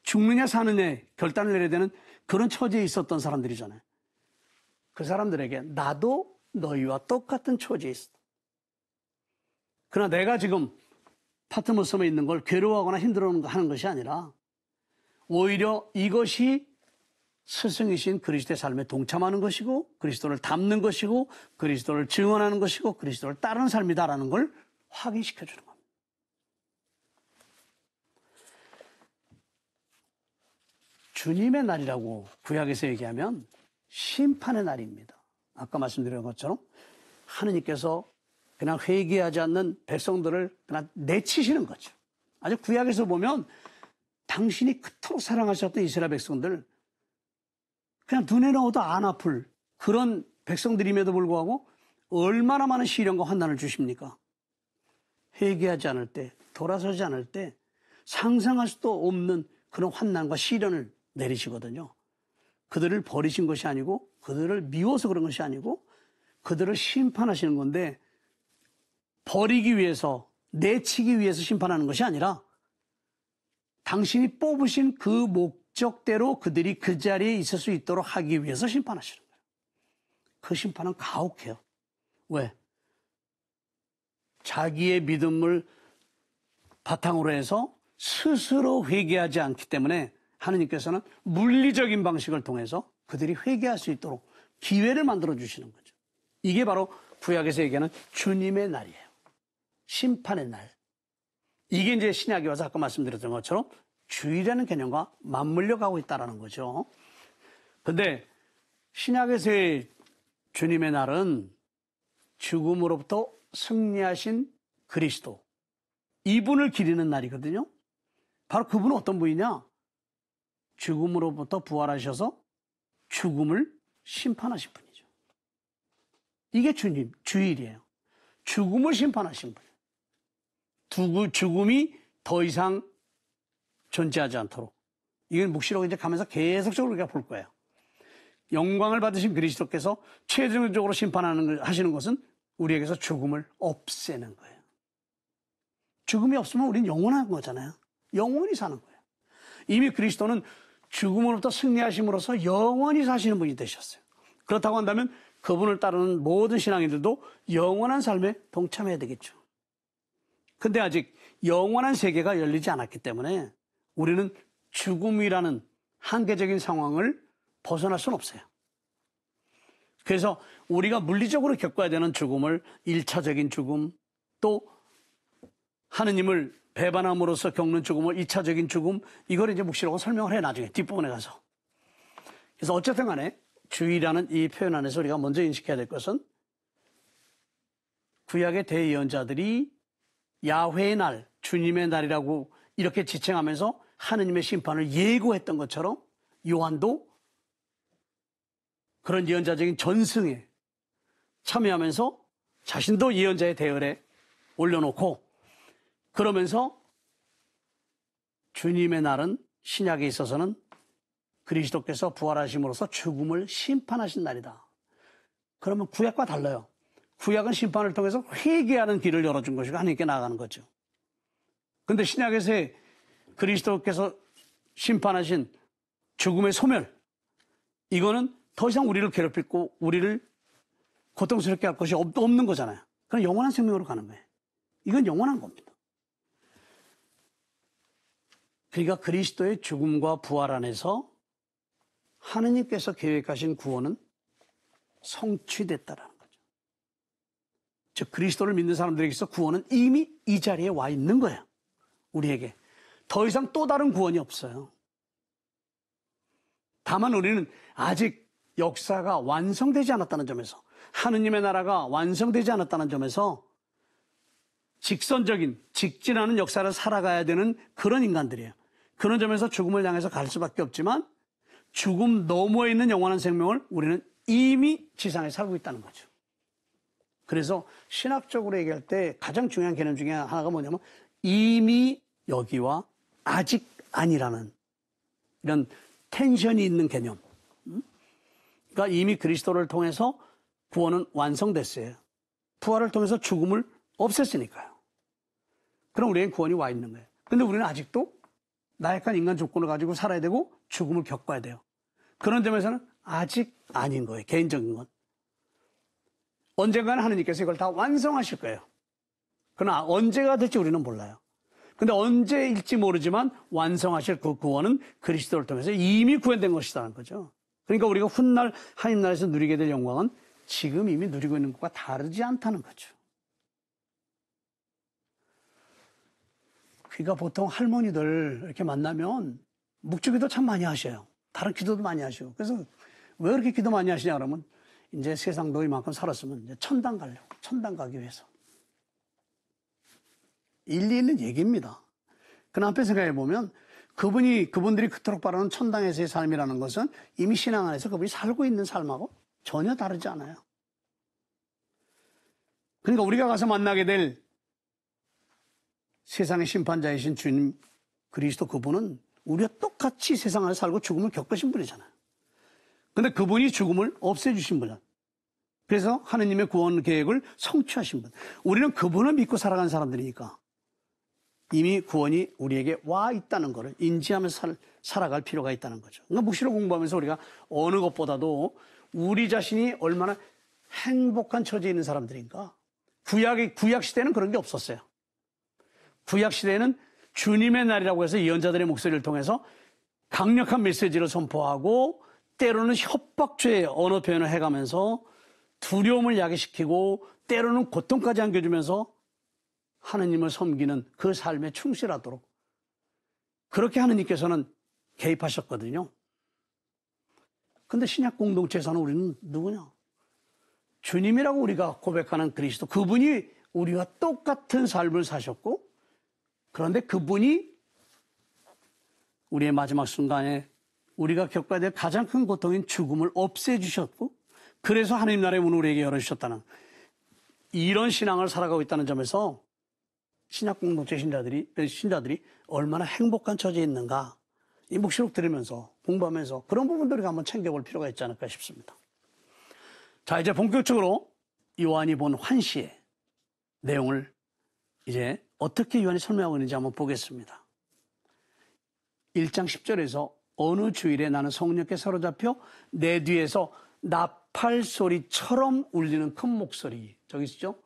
죽느냐 사느냐 결단을 내려야 되는 그런 처지에 있었던 사람들이잖아요. 그 사람들에게 나도 너희와 똑같은 처지에 있어. 그러나 내가 지금 파트모스에 있는 걸 괴로워하거나 힘들어하는 것이 아니라 오히려 이것이 스승이신 그리스도의 삶에 동참하는 것이고 그리스도를 닮는 것이고 그리스도를 증언하는 것이고 그리스도를 따르는 삶이다라는 걸 확인시켜 주는 겁니다. 주님의 날이라고 구약에서 얘기하면 심판의 날입니다. 아까 말씀드린 것처럼 하느님께서 그냥 회개하지 않는 백성들을 그냥 내치시는 거죠. 아주 구약에서 보면 당신이 그토록 사랑하셨던 이스라엘 백성들 그냥 눈에 넣어도 안 아플 그런 백성들임에도 불구하고 얼마나 많은 시련과 환난을 주십니까? 회개하지 않을 때, 돌아서지 않을 때 상상할 수도 없는 그런 환난과 시련을 내리시거든요. 그들을 버리신 것이 아니고 그들을 미워서 그런 것이 아니고 그들을 심판하시는 건데 버리기 위해서 내치기 위해서 심판하는 것이 아니라 당신이 뽑으신 그 목적대로 그들이 그 자리에 있을 수 있도록 하기 위해서 심판하시는 거예요. 그 심판은 가혹해요. 왜? 자기의 믿음을 바탕으로 해서 스스로 회개하지 않기 때문에 하느님께서는 물리적인 방식을 통해서 그들이 회개할 수 있도록 기회를 만들어 주시는 거죠. 이게 바로 구약에서 얘기하는 주님의 날이에요. 심판의 날. 이게 이제 신약에 와서 아까 말씀드렸던 것처럼 주일이라는 개념과 맞물려 가고 있다는 거죠. 근데 신약에서의 주님의 날은 죽음으로부터 승리하신 그리스도, 이분을 기리는 날이거든요. 바로 그분은 어떤 분이냐? 죽음으로부터 부활하셔서 죽음을 심판하신 분이죠. 이게 주님, 주일이에요. 죽음을 심판하신 분. 죽음이 더 이상 존재하지 않도록. 이건 묵시록 이제 가면서 계속적으로 우리가 볼 거예요. 영광을 받으신 그리스도께서 최종적으로 하시는 것은 우리에게서 죽음을 없애는 거예요. 죽음이 없으면 우리는 영원한 거잖아요. 영원히 사는 거예요. 이미 그리스도는 죽음으로부터 승리하심으로써 영원히 사시는 분이 되셨어요. 그렇다고 한다면 그분을 따르는 모든 신앙인들도 영원한 삶에 동참해야 되겠죠. 근데 아직 영원한 세계가 열리지 않았기 때문에 우리는 죽음이라는 한계적인 상황을 벗어날 수는 없어요. 그래서 우리가 물리적으로 겪어야 되는 죽음을 1차적인 죽음, 또 하느님을 배반함으로써 겪는 죽음을 2차적인 죽음, 이걸 이제 묵시록은 설명을 해, 나중에 뒷부분에 가서. 그래서 어쨌든 간에 주의라는 이 표현 안에서 우리가 먼저 인식해야 될 것은 구약의 대예언자들이 야훼의 날, 주님의 날이라고 이렇게 지칭하면서 하느님의 심판을 예고했던 것처럼 요한도 그런 예언자적인 전승에 참여하면서 자신도 예언자의 대열에 올려놓고 그러면서 주님의 날은 신약에 있어서는 그리스도께서 부활하심으로써 죽음을 심판하신 날이다. 그러면 구약과 달라요. 구약은 심판을 통해서 회개하는 길을 열어준 것이고 하나님께 나아가는 거죠. 그런데 신약에서의 그리스도께서 심판하신 죽음의 소멸, 이거는 더 이상 우리를 괴롭히고 우리를 고통스럽게 할 것이 없는 거잖아요. 그럼 영원한 생명으로 가는 거예요. 이건 영원한 겁니다. 그러니까 그리스도의 죽음과 부활 안에서 하느님께서 계획하신 구원은 성취됐다라는 거죠. 즉 그리스도를 믿는 사람들에게서 구원은 이미 이 자리에 와 있는 거예요. 우리에게. 더 이상 또 다른 구원이 없어요. 다만 우리는 아직 역사가 완성되지 않았다는 점에서, 하느님의 나라가 완성되지 않았다는 점에서 직선적인, 직진하는 역사를 살아가야 되는 그런 인간들이에요. 그런 점에서 죽음을 향해서 갈 수밖에 없지만 죽음 너머에 있는 영원한 생명을 우리는 이미 지상에 살고 있다는 거죠. 그래서 신학적으로 얘기할 때 가장 중요한 개념 중에 하나가 뭐냐면 이미 여기와 아직 아니라는 이런 텐션이 있는 개념. 그러니까 이미 그리스도를 통해서 구원은 완성됐어요. 부활을 통해서 죽음을 없앴으니까요. 그럼 우리에겐 구원이 와 있는 거예요. 근데 우리는 아직도 나약한 인간 조건을 가지고 살아야 되고 죽음을 겪어야 돼요. 그런 점에서는 아직 아닌 거예요. 개인적인 건. 언젠가는 하느님께서 이걸 다 완성하실 거예요. 그러나 언제가 될지 우리는 몰라요. 근데 언제일지 모르지만 완성하실 그 구원은 그리스도를 통해서 이미 구현된 것이라는 거죠. 그러니까 우리가 훗날 하나님 나라에서 누리게 될 영광은 지금 이미 누리고 있는 것과 다르지 않다는 거죠. 그러니까 보통 할머니들 이렇게 만나면 묵주기도 참 많이 하셔요. 다른 기도도 많이 하시고. 그래서 왜 그렇게 기도 많이 하시냐 그러면 이제 세상도 이만큼 살았으면 이제 천당 가려고. 천당 가기 위해서. 일리 있는 얘기입니다. 그러나 한편 생각해 보면 그분들이 그토록 바라는 천당에서의 삶이라는 것은 이미 신앙 안에서 그분이 살고 있는 삶하고 전혀 다르지 않아요. 그러니까 우리가 가서 만나게 될 세상의 심판자이신 주님 그리스도 그분은 우리와 똑같이 세상 안에 살고 죽음을 겪으신 분이잖아요. 근데 그분이 죽음을 없애주신 분이야. 그래서 하느님의 구원 계획을 성취하신 분. 우리는 그분을 믿고 살아간 사람들이니까 이미 구원이 우리에게 와 있다는 것을 인지하면서 살아갈 필요가 있다는 거죠. 그러니까 묵시를 공부하면서 우리가 어느 것보다도 우리 자신이 얼마나 행복한 처지에 있는 사람들인가. 구약 시대는 그런 게 없었어요. 구약 시대에는 주님의 날이라고 해서 예언자들의 목소리를 통해서 강력한 메시지를 선포하고 때로는 협박죄의 언어 표현을 해가면서 두려움을 야기시키고 때로는 고통까지 안겨주면서 하느님을 섬기는 그 삶에 충실하도록 그렇게 하느님께서는 개입하셨거든요. 근데 신약 공동체에서는 우리는 누구냐? 주님이라고 우리가 고백하는 그리스도, 그분이 우리와 똑같은 삶을 사셨고 그런데 그분이 우리의 마지막 순간에 우리가 겪어야 될 가장 큰 고통인 죽음을 없애주셨고 그래서 하나님 나라의 문을 우리에게 열어주셨다는 이런 신앙을 살아가고 있다는 점에서 신약 공동체 신자들이 얼마나 행복한 처지에 있는가 이 묵시록 들으면서 공부하면서 그런 부분들을 한번 챙겨볼 필요가 있지 않을까 싶습니다. 자, 이제 본격적으로 요한이 본 환시의 내용을 이제 어떻게 요한이 설명하고 있는지 한번 보겠습니다. 1장 10절에서 어느 주일에 나는 성령께 사로잡혀 내 뒤에서 나팔 소리처럼 울리는 큰 목소리. 저기 있죠?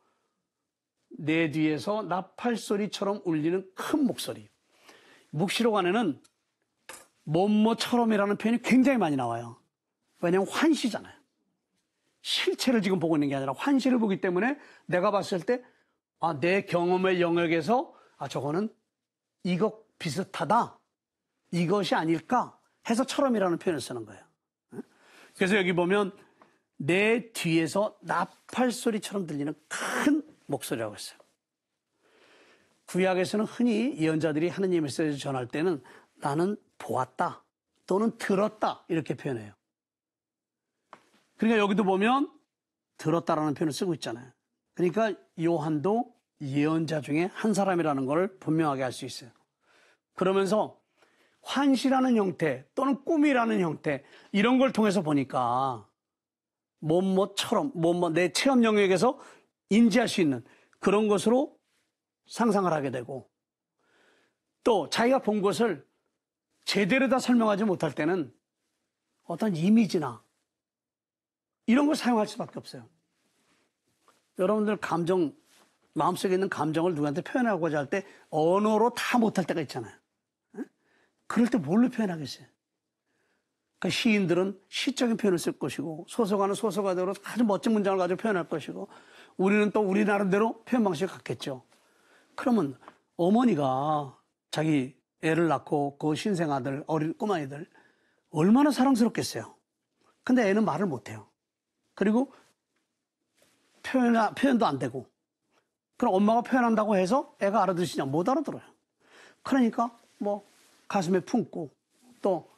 내 뒤에서 나팔 소리처럼 울리는 큰 목소리. 묵시록 안에는 뭐뭐처럼이라는 표현이 굉장히 많이 나와요. 왜냐하면 환시잖아요. 실체를 지금 보고 있는 게 아니라 환시를 보기 때문에 내가 봤을 때 내 경험의 영역에서 저거는 이것 비슷하다. 이것이 아닐까 해서 처럼이라는 표현을 쓰는 거예요. 그래서 여기 보면 내 뒤에서 나팔 소리처럼 들리는 큰 목소리라고 했어요. 구약에서는 흔히 예언자들이 하느님의 메시지를 전할 때는 나는 보았다 또는 들었다 이렇게 표현해요. 그러니까 여기도 보면 들었다라는 표현을 쓰고 있잖아요. 그러니까 요한도 예언자 중에 한 사람이라는 걸 분명하게 알 수 있어요. 그러면서 환시라는 형태 또는 꿈이라는 형태 이런 걸 통해서 보니까 뭐뭐처럼 내 체험 영역에서 인지할 수 있는 그런 것으로 상상을 하게 되고 또 자기가 본 것을 제대로 다 설명하지 못할 때는 어떤 이미지나 이런 걸 사용할 수밖에 없어요. 여러분들 마음속에 있는 감정을 누구한테 표현하고자 할 때 언어로 다 못할 때가 있잖아요. 그럴 때 뭘로 표현하겠어요? 그러니까 시인들은 시적인 표현을 쓸 것이고 소설가는 소설가대로 아주 멋진 문장을 가지고 표현할 것이고 우리는 또 우리 나름대로 표현 방식을 갖겠죠. 그러면 어머니가 자기 애를 낳고 그 신생아들, 어린 꼬마이들 얼마나 사랑스럽겠어요. 근데 애는 말을 못해요. 그리고 표현도 안 되고. 그럼 엄마가 표현한다고 해서 애가 알아들으시냐? 못 알아들어요. 그러니까 뭐 가슴에 품고 또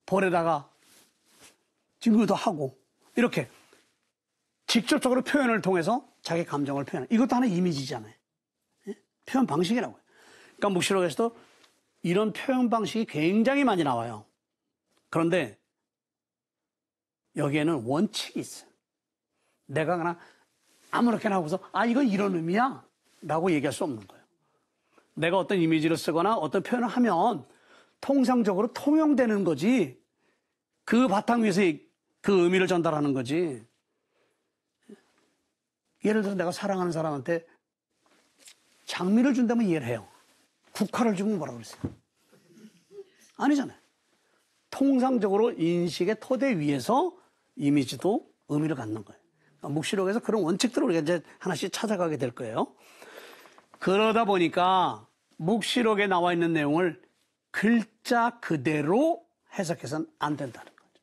볼에다가 징그도 하고 이렇게 직접적으로 표현을 통해서 자기 감정을 표현하는 이것도 하나의 이미지잖아요. 예? 표현 방식이라고요. 그러니까 묵시록에서도 이런 표현 방식이 굉장히 많이 나와요. 그런데 여기에는 원칙이 있어요. 내가 그냥 아무렇게나 하고서 이건 이런 의미야 라고 얘기할 수 없는 거예요. 내가 어떤 이미지를 쓰거나 어떤 표현을 하면 통상적으로 통용되는 거지 그 바탕 위에서 그 의미를 전달하는 거지. 예를 들어 내가 사랑하는 사람한테 장미를 준다면 이해를 해요. 국화를 주면 뭐라고 그랬어요? 아니잖아요. 통상적으로 인식의 토대 위에서 이미지도 의미를 갖는 거예요. 그러니까 묵시록에서 그런 원칙들을 우리가 이제 하나씩 찾아가게 될 거예요. 그러다 보니까 묵시록에 나와 있는 내용을 글자 그대로 해석해서는 안 된다는 거죠.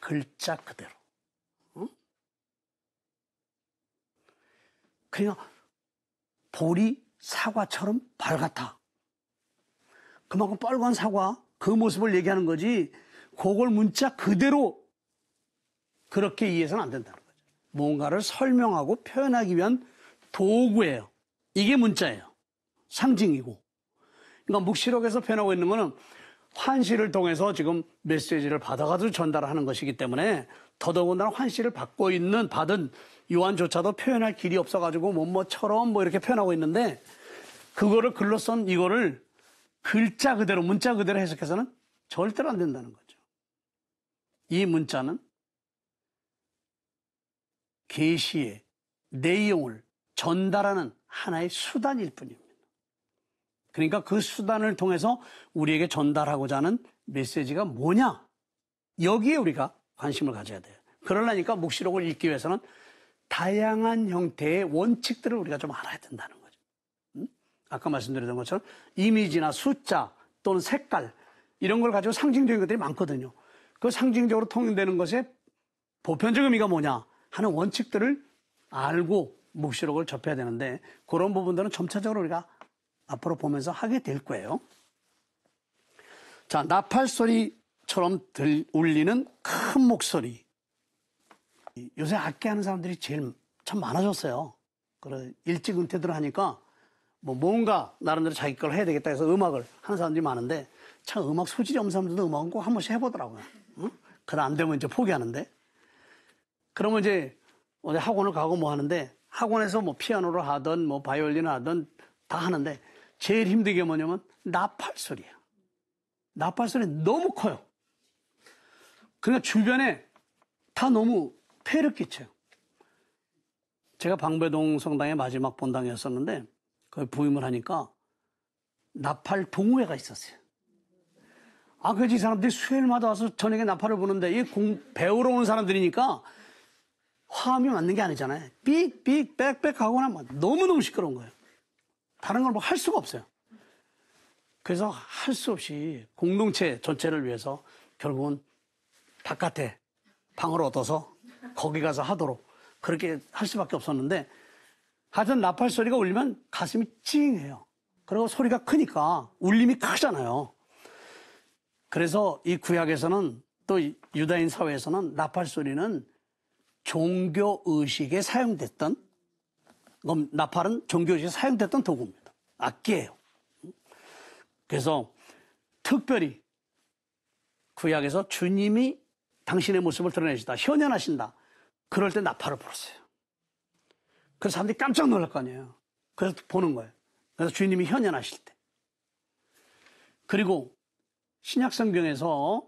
글자 그대로. 응? 그러니까 볼이 사과처럼 밝았다. 그만큼 빨간 사과 그 모습을 얘기하는 거지 그걸 문자 그대로 그렇게 이해해서는 안 된다는 거죠. 뭔가를 설명하고 표현하기 위한 도구예요. 이게 문자예요. 상징이고. 그러니까 묵시록에서 표현하고 있는 거는 환시를 통해서 지금 메시지를 받아가지고 전달하는 것이기 때문에 더더군다나 환시를 받은 요한조차도 표현할 길이 없어가지고 뭐처럼 이렇게 표현하고 있는데 그거를 글로 쓴 이거를 글자 그대로 문자 그대로 해석해서는 절대로 안 된다는 거죠. 이 문자는 계시의 내용을 전달하는 하나의 수단일 뿐입니다. 그러니까 그 수단을 통해서 우리에게 전달하고자 하는 메시지가 뭐냐? 여기에 우리가 관심을 가져야 돼요. 그러려니까 묵시록을 읽기 위해서는 다양한 형태의 원칙들을 우리가 좀 알아야 된다는 거죠. 아까 말씀드렸던 것처럼 이미지나 숫자 또는 색깔 이런 걸 가지고 상징적인 것들이 많거든요. 그 상징적으로 통용되는 것의 보편적 의미가 뭐냐 하는 원칙들을 알고 묵시록을 접해야 되는데 그런 부분들은 점차적으로 우리가 앞으로 보면서 하게 될 거예요. 자, 나팔 소리처럼 울리는 큰 목소리. 요새 악기하는 사람들이 제일 참 많아졌어요. 그래 일찍 은퇴들 하니까 뭔가 나름대로 자기 걸 해야 되겠다 해서 음악을 하는 사람들이 많은데 참 음악 소질이 없는 사람들도 음악은 꼭 한 번씩 해보더라고요. 응? 그러다 안 되면 이제 포기하는데 그러면 이제 어디 학원을 가고 뭐 하는데 학원에서 뭐 피아노를 하든 뭐 바이올린을 하든 다 하는데 제일 힘든 게 뭐냐면 나팔 소리예요. 나팔 소리는 너무 커요. 그러니까 주변에 다 너무 폐를 끼쳐요. 제가 방배동 성당의 마지막 본당이었었는데 거기 부임을 하니까 나팔 동호회가 있었어요. 그래서 이 사람들이 수요일마다 와서 저녁에 나팔을 부는데 배우러 오는 사람들이니까 화음이 맞는 게 아니잖아요. 삑삑 빽빽 하거나 너무너무 시끄러운 거예요. 다른 걸 뭐 할 수가 없어요. 그래서 할 수 없이 공동체 전체를 위해서 결국은 바깥에 방을 얻어서 거기 가서 하도록 그렇게 할 수밖에 없었는데 하여튼 나팔 소리가 울리면 가슴이 찡해요. 그리고 소리가 크니까 울림이 크잖아요. 그래서 이 구약에서는 또 유다인 사회에서는 나팔 소리는 종교 의식에 사용됐던 나팔은 종교 의식에 사용됐던 도구입니다. 악기예요. 그래서 특별히 구약에서 주님이 당신의 모습을 드러내시다, 현현하신다. 그럴 때 나팔을 불었어요. 그래서 사람들이 깜짝 놀랄 거 아니에요. 그래서 보는 거예요. 그래서 주님이 현현하실 때. 그리고 신약 성경에서는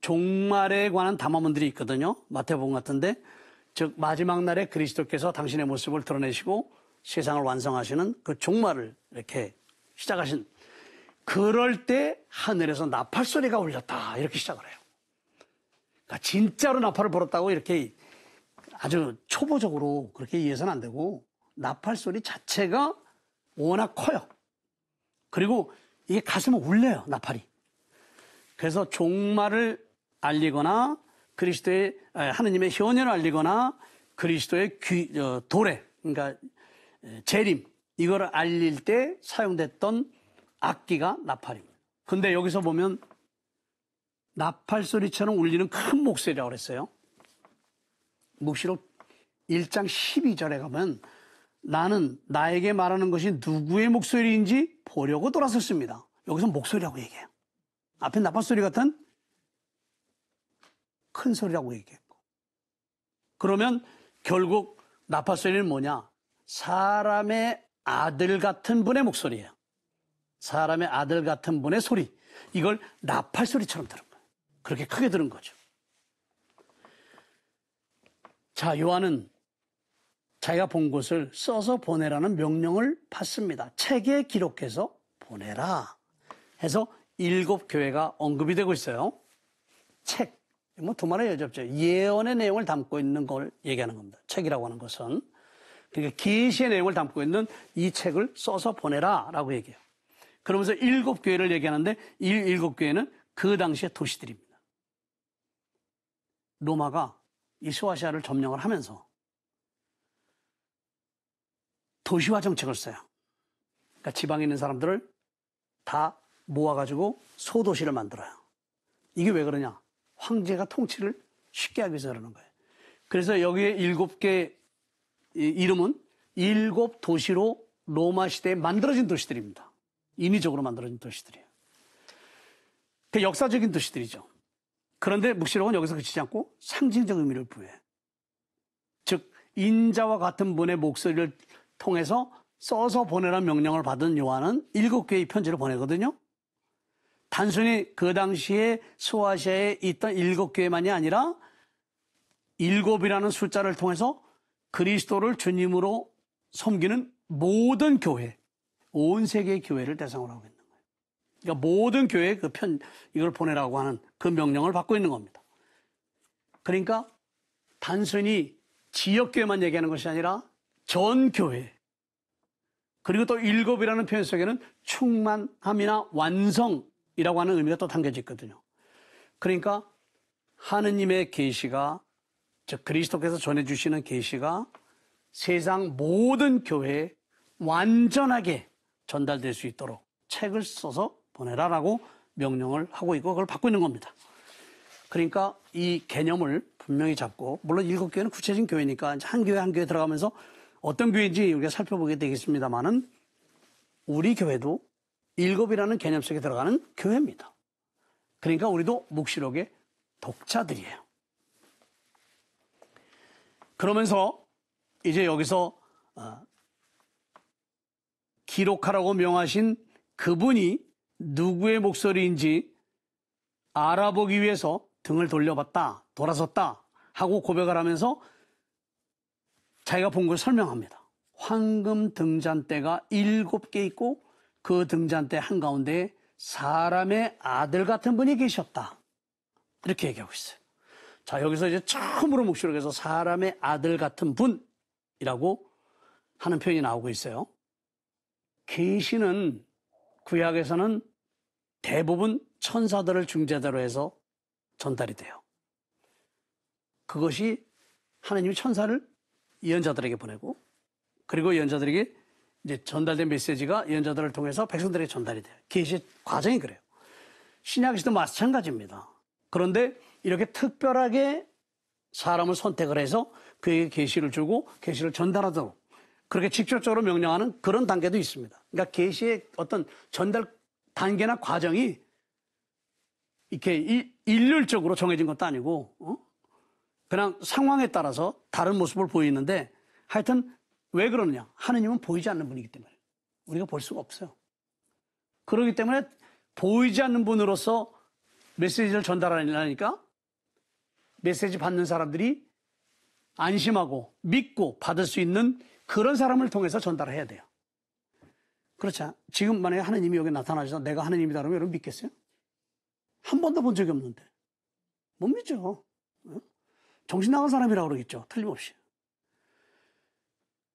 종말에 관한 담화문들이 있거든요. 마태복음 같은데 즉 마지막 날에 그리스도께서 당신의 모습을 드러내시고 세상을 완성하시는 그 종말을 이렇게 시작하신 그럴 때 하늘에서 나팔 소리가 울렸다 이렇게 시작을 해요. 그러니까 진짜로 나팔을 불었다고 이렇게 아주 초보적으로 그렇게 이해해서는 안 되고 나팔 소리 자체가 워낙 커요. 그리고 이게 가슴을 울려요, 나팔이. 그래서 종말을 알리거나 그리스도의 하느님의 현현을 알리거나 그리스도의 도래, 그러니까 재림, 이걸 알릴 때 사용됐던 악기가 나팔입니다. 근데 여기서 보면 나팔 소리처럼 울리는 큰 목소리라고 그랬어요. 묵시록 1장 12절에 가면 나는 나에게 말하는 것이 누구의 목소리인지 보려고 돌아섰습니다. 여기서 목소리라고 얘기해요. 앞에 나팔 소리 같은 큰 소리라고 얘기했고. 그러면 결국 나팔 소리는 뭐냐? 사람의 아들 같은 분의 목소리예요. 사람의 아들 같은 분의 소리. 이걸 나팔 소리처럼 들은 거예요. 그렇게 크게 들은 거죠. 자, 요한은 자기가 본 것을 써서 보내라는 명령을 받습니다. 책에 기록해서 보내라 해서 7 교회가 언급이 되고 있어요. 책, 뭐 두말의 여지없죠. 예언의 내용을 담고 있는 걸 얘기하는 겁니다. 책이라고 하는 것은. 그러니까 계시의 내용을 담고 있는 이 책을 써서 보내라라고 얘기해요. 그러면서 7 교회를 얘기하는데 이 7 교회는 그 당시의 도시들입니다. 로마가 이 소아시아를 점령을 하면서 도시화 정책을 써요. 그러니까 지방에 있는 사람들을 다 모아가지고 소도시를 만들어요. 이게 왜 그러냐? 황제가 통치를 쉽게 하기 위해서 그러는 거예요. 그래서 여기에 7개 이름은 7 도시로 로마 시대에 만들어진 도시들입니다. 인위적으로 만들어진 도시들이에요. 그 역사적인 도시들이죠. 그런데 묵시록은 여기서 그치지 않고 상징적 의미를 부여해요. 즉 인자와 같은 분의 목소리를 통해서 써서 보내라는 명령을 받은 요한은 7 개의 편지를 보내거든요. 단순히 그 당시에 소아시아에 있던 7 교회만이 아니라 7이라는 숫자를 통해서 그리스도를 주님으로 섬기는 모든 교회, 온 세계의 교회를 대상으로 하고 있는 거예요. 그러니까 모든 교회에 이걸 보내라고 하는 그 명령을 받고 있는 겁니다. 그러니까 단순히 지역교회만 얘기하는 것이 아니라 전 교회, 그리고 또 7이라는 표현 속에는 충만함이나 완성이라고 하는 의미가 또 담겨져 있거든요. 그러니까 하느님의 계시가, 즉 그리스도께서 전해주시는 계시가 세상 모든 교회에 완전하게 전달될 수 있도록 책을 써서 보내라라고 명령을 하고 있고 그걸 받고 있는 겁니다. 그러니까 이 개념을 분명히 잡고, 물론 7 교회는 구체적인 교회니까 한 교회 한 교회 들어가면서 어떤 교회인지 우리가 살펴보게 되겠습니다만은 우리 교회도 7이라는 개념 속에 들어가는 교회입니다. 그러니까 우리도 묵시록의 독자들이에요. 그러면서 이제 여기서 기록하라고 명하신 그분이 누구의 목소리인지 알아보기 위해서 등을 돌려봤다, 돌아섰다 하고 고백을 하면서 자기가 본 걸 설명합니다. 황금 등잔대가 7개 있고 그 등잔대 한가운데에 사람의 아들 같은 분이 계셨다. 이렇게 얘기하고 있어요. 자, 여기서 이제 처음으로 묵시록에서 사람의 아들 같은 분이라고 하는 표현이 나오고 있어요. 계시는 구약에서는 대부분 천사들을 중재자로 해서 전달이 돼요. 그것이 하나님이 천사를 예언자들에게 보내고, 그리고 예언자들에게 이제 전달된 메시지가 예언자들을 통해서 백성들에게 전달이 돼요. 계시 과정이 그래요. 신약에서도 마찬가지입니다. 그런데 이렇게 특별하게 사람을 선택을 해서 그에게 계시를 주고 계시를 전달하도록 그렇게 직접적으로 명령하는 그런 단계도 있습니다. 그러니까 계시의 어떤 전달 단계나 과정이 이렇게 일률적으로 정해진 것도 아니고 그냥 상황에 따라서 다른 모습을 보이는데, 하여튼 왜 그러느냐? 하느님은 보이지 않는 분이기 때문에 우리가 볼 수가 없어요. 그렇기 때문에 보이지 않는 분으로서 메시지를 전달하려니까 메시지 받는 사람들이 안심하고 믿고 받을 수 있는 그런 사람을 통해서 전달해야 돼요. 그렇죠? 지금 만약에 하느님이 여기 나타나셔서 내가 하느님이다 그러면 여러분 믿겠어요? 한 번도 본 적이 없는데 못 믿죠. 정신 나간 사람이라고 그러겠죠. 틀림없이.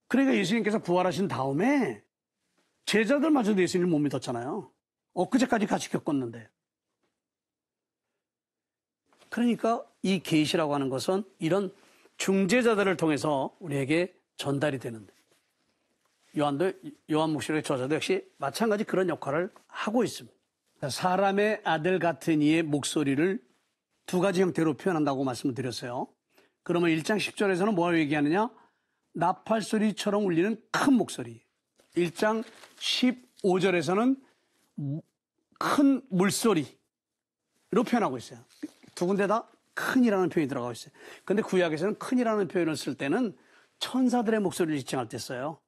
그러니까 예수님께서 부활하신 다음에 제자들마저도 예수님을 못 믿었잖아요. 엊그제까지 같이 겪었는데. 그러니까 이 계시라고 하는 것은 이런 중재자들을 통해서 우리에게 전달이 되는데 요한 묵시록의 저자도 역시 마찬가지 그런 역할을 하고 있습니다. 사람의 아들 같은 이의 목소리를 두 가지 형태로 표현한다고 말씀을 드렸어요. 그러면 1장 10절에서는 뭐라고 얘기하느냐? 나팔소리처럼 울리는 큰 목소리. 1장 15절에서는 큰 물소리로 표현하고 있어요. 두 군데 다 큰이라는 표현이 들어가고 있어요. 그런데 구약에서는 큰이라는 표현을 쓸 때는 천사들의 목소리를 지칭할 때 써요.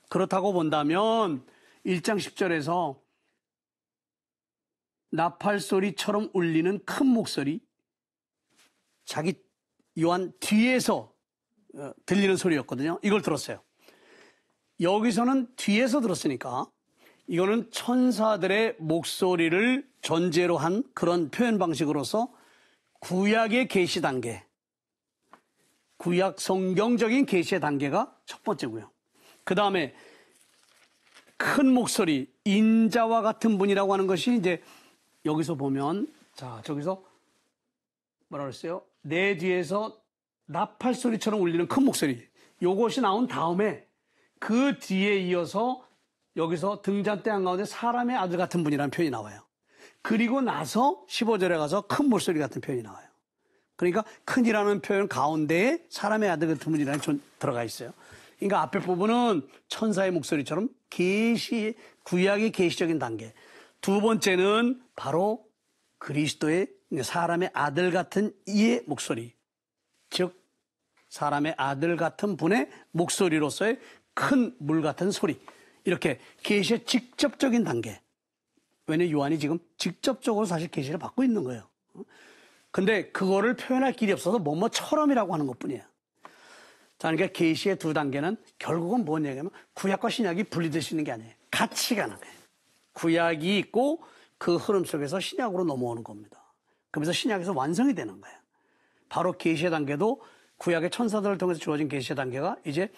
그렇다고 본다면 1장 10절에서 나팔소리처럼 울리는 큰 목소리, 자기 요한 뒤에서 들리는 소리였거든요. 이걸 들었어요. 여기서는 뒤에서 들었으니까 이거는 천사들의 목소리를 전제로 한 그런 표현 방식으로서 구약의 계시 단계, 구약 성경적인 계시의 단계가 첫 번째고요. 그 다음에 큰 목소리, 인자와 같은 분이라고 하는 것이 이제 여기서 보면, 자, 저기서 뭐라 그랬어요? 내 뒤에서 나팔 소리처럼 울리는 큰 목소리. 요것이 나온 다음에 그 뒤에 이어서 여기서 등잔대 한가운데 사람의 아들 같은 분이라는 표현이 나와요. 그리고 나서 15절에 가서 큰 목소리 같은 표현이 나와요. 그러니까 큰이라는 표현 가운데에 사람의 아들 같은 분이라는 들어가 있어요. 그러니까 앞에 부분은 천사의 목소리처럼 구약의 계시적인 단계. 두 번째는 바로 그리스도의 사람의 아들 같은 이의 목소리. 즉 사람의 아들 같은 분의 목소리로서의 큰 물 같은 소리. 이렇게 계시의 직접적인 단계. 왜냐하면 요한이 지금 직접적으로 사실 계시를 받고 있는 거예요. 근데 그거를 표현할 길이 없어서 뭐뭐처럼이라고 하는 것뿐이에요. 자, 그러니까 계시의 두 단계는 결국은 뭔 얘기냐면 구약과 신약이 분리될 수 있는 게 아니에요. 같이 가는 거예요. 구약이 있고 그 흐름 속에서 신약으로 넘어오는 겁니다. 그러면서 신약에서 완성이 되는 거예요. 바로 계시의 단계도 구약의 천사들을 통해서 주어진 계시의 단계가 이제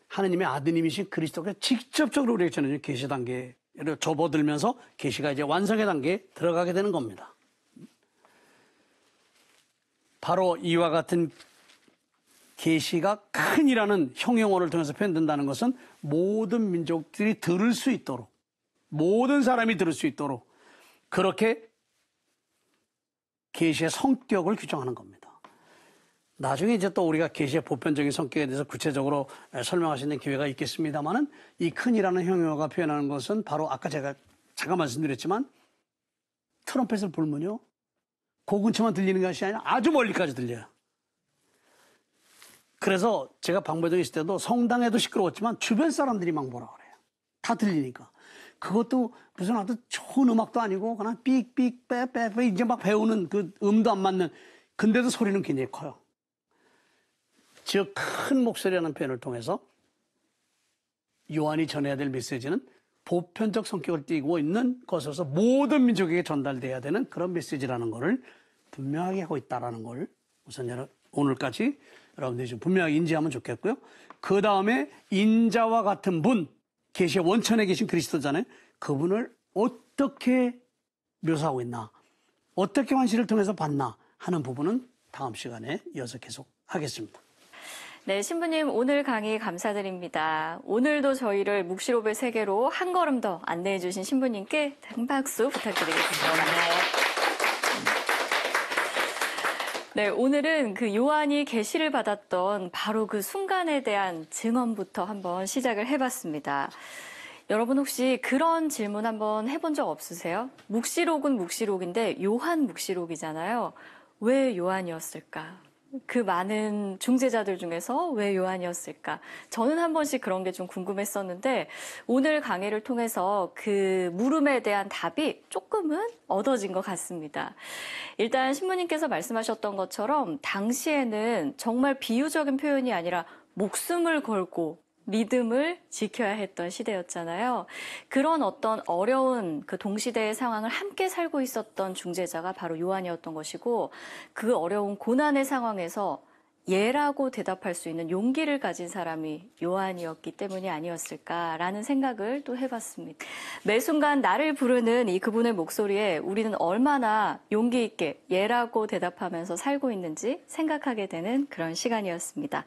하느님의 아드님이신 그리스도가 직접적으로 우리에게 전해준 계시의 단계를 접어들면서 계시가 이제 완성의 단계에 들어가게 되는 겁니다. 바로 이와 같은 계시가 큰이라는 형용어를 통해서 표현된다는 것은 모든 민족들이 들을 수 있도록, 모든 사람이 들을 수 있도록 그렇게 계시의 성격을 규정하는 겁니다. 나중에 이제 또 우리가 계시의 보편적인 성격에 대해서 구체적으로 설명할 수 있는 기회가 있겠습니다만은 이 큰이라는 형용어가 표현하는 것은 바로 아까 제가 잠깐 말씀드렸지만 트럼펫을 불면요 그 근처만 들리는 것이 아니라 아주 멀리까지 들려요. 그래서 제가 방배동에 있을 때도 성당에도 시끄러웠지만 주변 사람들이 막 뭐라 그래요. 다 들리니까. 그것도 무슨 아주 좋은 음악도 아니고 그냥 삑삑 빼빼빼 이제 막 배우는 그 음도 안 맞는 근데도 소리는 굉장히 커요. 즉 큰 목소리라는 표현을 통해서 요한이 전해야 될 메시지는 보편적 성격을 띠고 있는 것으로서 모든 민족에게 전달돼야 되는 그런 메시지라는 것을 분명하게 하고 있다는 걸 우선 오늘까지 여러분들이 좀 분명하게 인지하면 좋겠고요. 그 다음에 인자와 같은 분, 계시의 원천에 계신 그리스도잖아요. 그분을 어떻게 묘사하고 있나, 어떻게 환시를 통해서 봤나 하는 부분은 다음 시간에 이어서 계속 하겠습니다. 네, 신부님 오늘 강의 감사드립니다. 오늘도 저희를 묵시록의 세계로 한 걸음 더 안내해 주신 신부님께 큰 박수 부탁드리겠습니다. 네, 오늘은 그 요한이 계시를 받았던 바로 그 순간에 대한 증언부터 한번 시작을 해봤습니다. 여러분 혹시 그런 질문 한번 해본 적 없으세요? 묵시록은 묵시록인데 요한 묵시록이잖아요. 왜 요한이었을까? 그 많은 중재자들 중에서 왜 요한이었을까? 저는 한 번씩 그런 게 좀 궁금했었는데 오늘 강의를 통해서 그 물음에 대한 답이 조금은 얻어진 것 같습니다. 일단 신부님께서 말씀하셨던 것처럼 당시에는 정말 비유적인 표현이 아니라 목숨을 걸고 믿음을 지켜야 했던 시대였잖아요. 그런 어떤 어려운 그 동시대의 상황을 함께 살고 있었던 중재자가 바로 요한이었던 것이고 그 어려운 고난의 상황에서 예라고 대답할 수 있는 용기를 가진 사람이 요한이었기 때문이 아니었을까라는 생각을 또 해봤습니다. 매 순간 나를 부르는 이 그분의 목소리에 우리는 얼마나 용기 있게 예라고 대답하면서 살고 있는지 생각하게 되는 그런 시간이었습니다.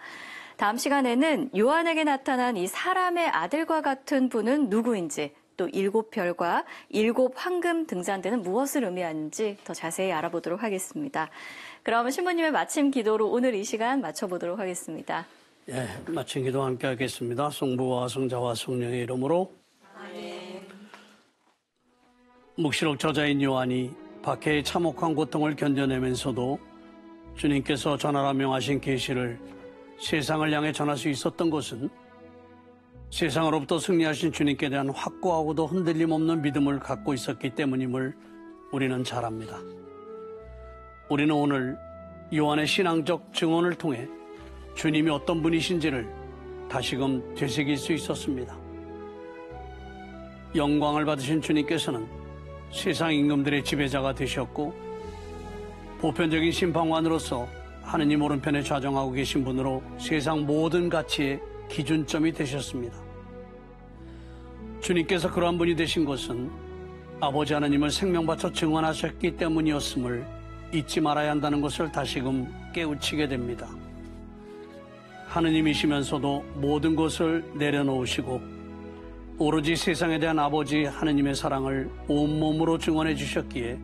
다음 시간에는 요한에게 나타난 이 사람의 아들과 같은 분은 누구인지, 또 7별과 7 황금 등잔대는 무엇을 의미하는지 더 자세히 알아보도록 하겠습니다. 그럼 신부님의 마침 기도로 오늘 이 시간 마쳐보도록 하겠습니다. 예, 마침 기도 함께 하겠습니다. 성부와 성자와 성령의 이름으로. 아멘. 묵시록 저자인 요한이 박해의 참혹한 고통을 견뎌내면서도 주님께서 전하라 명하신 계시를 세상을 향해 전할 수 있었던 것은 세상으로부터 승리하신 주님께 대한 확고하고도 흔들림 없는 믿음을 갖고 있었기 때문임을 우리는 잘 압니다. 우리는 오늘 요한의 신앙적 증언을 통해 주님이 어떤 분이신지를 다시금 되새길 수 있었습니다. 영광을 받으신 주님께서는 세상 임금들의 지배자가 되셨고 보편적인 심판관으로서 하느님 오른편에 좌정하고 계신 분으로 세상 모든 가치의 기준점이 되셨습니다. 주님께서 그러한 분이 되신 것은 아버지 하나님을 생명 바쳐 증언하셨기 때문이었음을 잊지 말아야 한다는 것을 다시금 깨우치게 됩니다. 하느님이시면서도 모든 것을 내려놓으시고 오로지 세상에 대한 아버지 하느님의 사랑을 온몸으로 증언해 주셨기에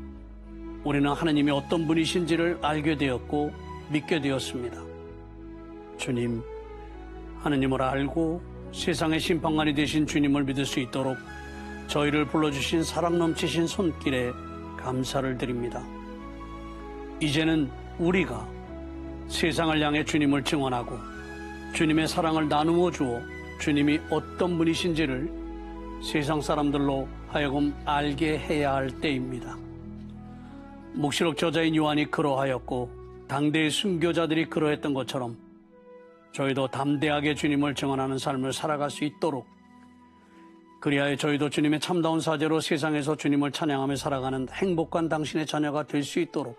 우리는 하느님이 어떤 분이신지를 알게 되었고 믿게 되었습니다. 주님, 하느님을 알고 세상의 심판관이 되신 주님을 믿을 수 있도록 저희를 불러주신 사랑 넘치신 손길에 감사를 드립니다. 이제는 우리가 세상을 향해 주님을 증언하고 주님의 사랑을 나누어 주어 주님이 어떤 분이신지를 세상 사람들로 하여금 알게 해야 할 때입니다. 묵시록 저자인 요한이 그러하였고 당대의 순교자들이 그러했던 것처럼 저희도 담대하게 주님을 증언하는 삶을 살아갈 수 있도록, 그리하여 저희도 주님의 참다운 사제로 세상에서 주님을 찬양하며 살아가는 행복한 당신의 자녀가 될 수 있도록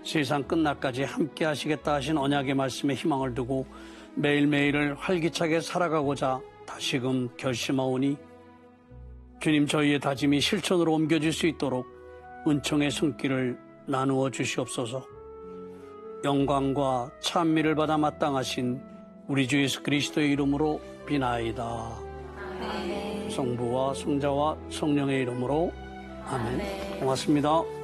세상 끝날까지 함께 하시겠다 하신 언약의 말씀에 희망을 두고 매일매일을 활기차게 살아가고자 다시금 결심하오니 주님, 저희의 다짐이 실천으로 옮겨질 수 있도록 은총의 손길을 나누어 주시옵소서. 영광과 찬미를 받아 마땅하신 우리 주 예수 그리스도의 이름으로 비나이다. 아멘. 성부와 성자와 성령의 이름으로 아멘. 고맙습니다.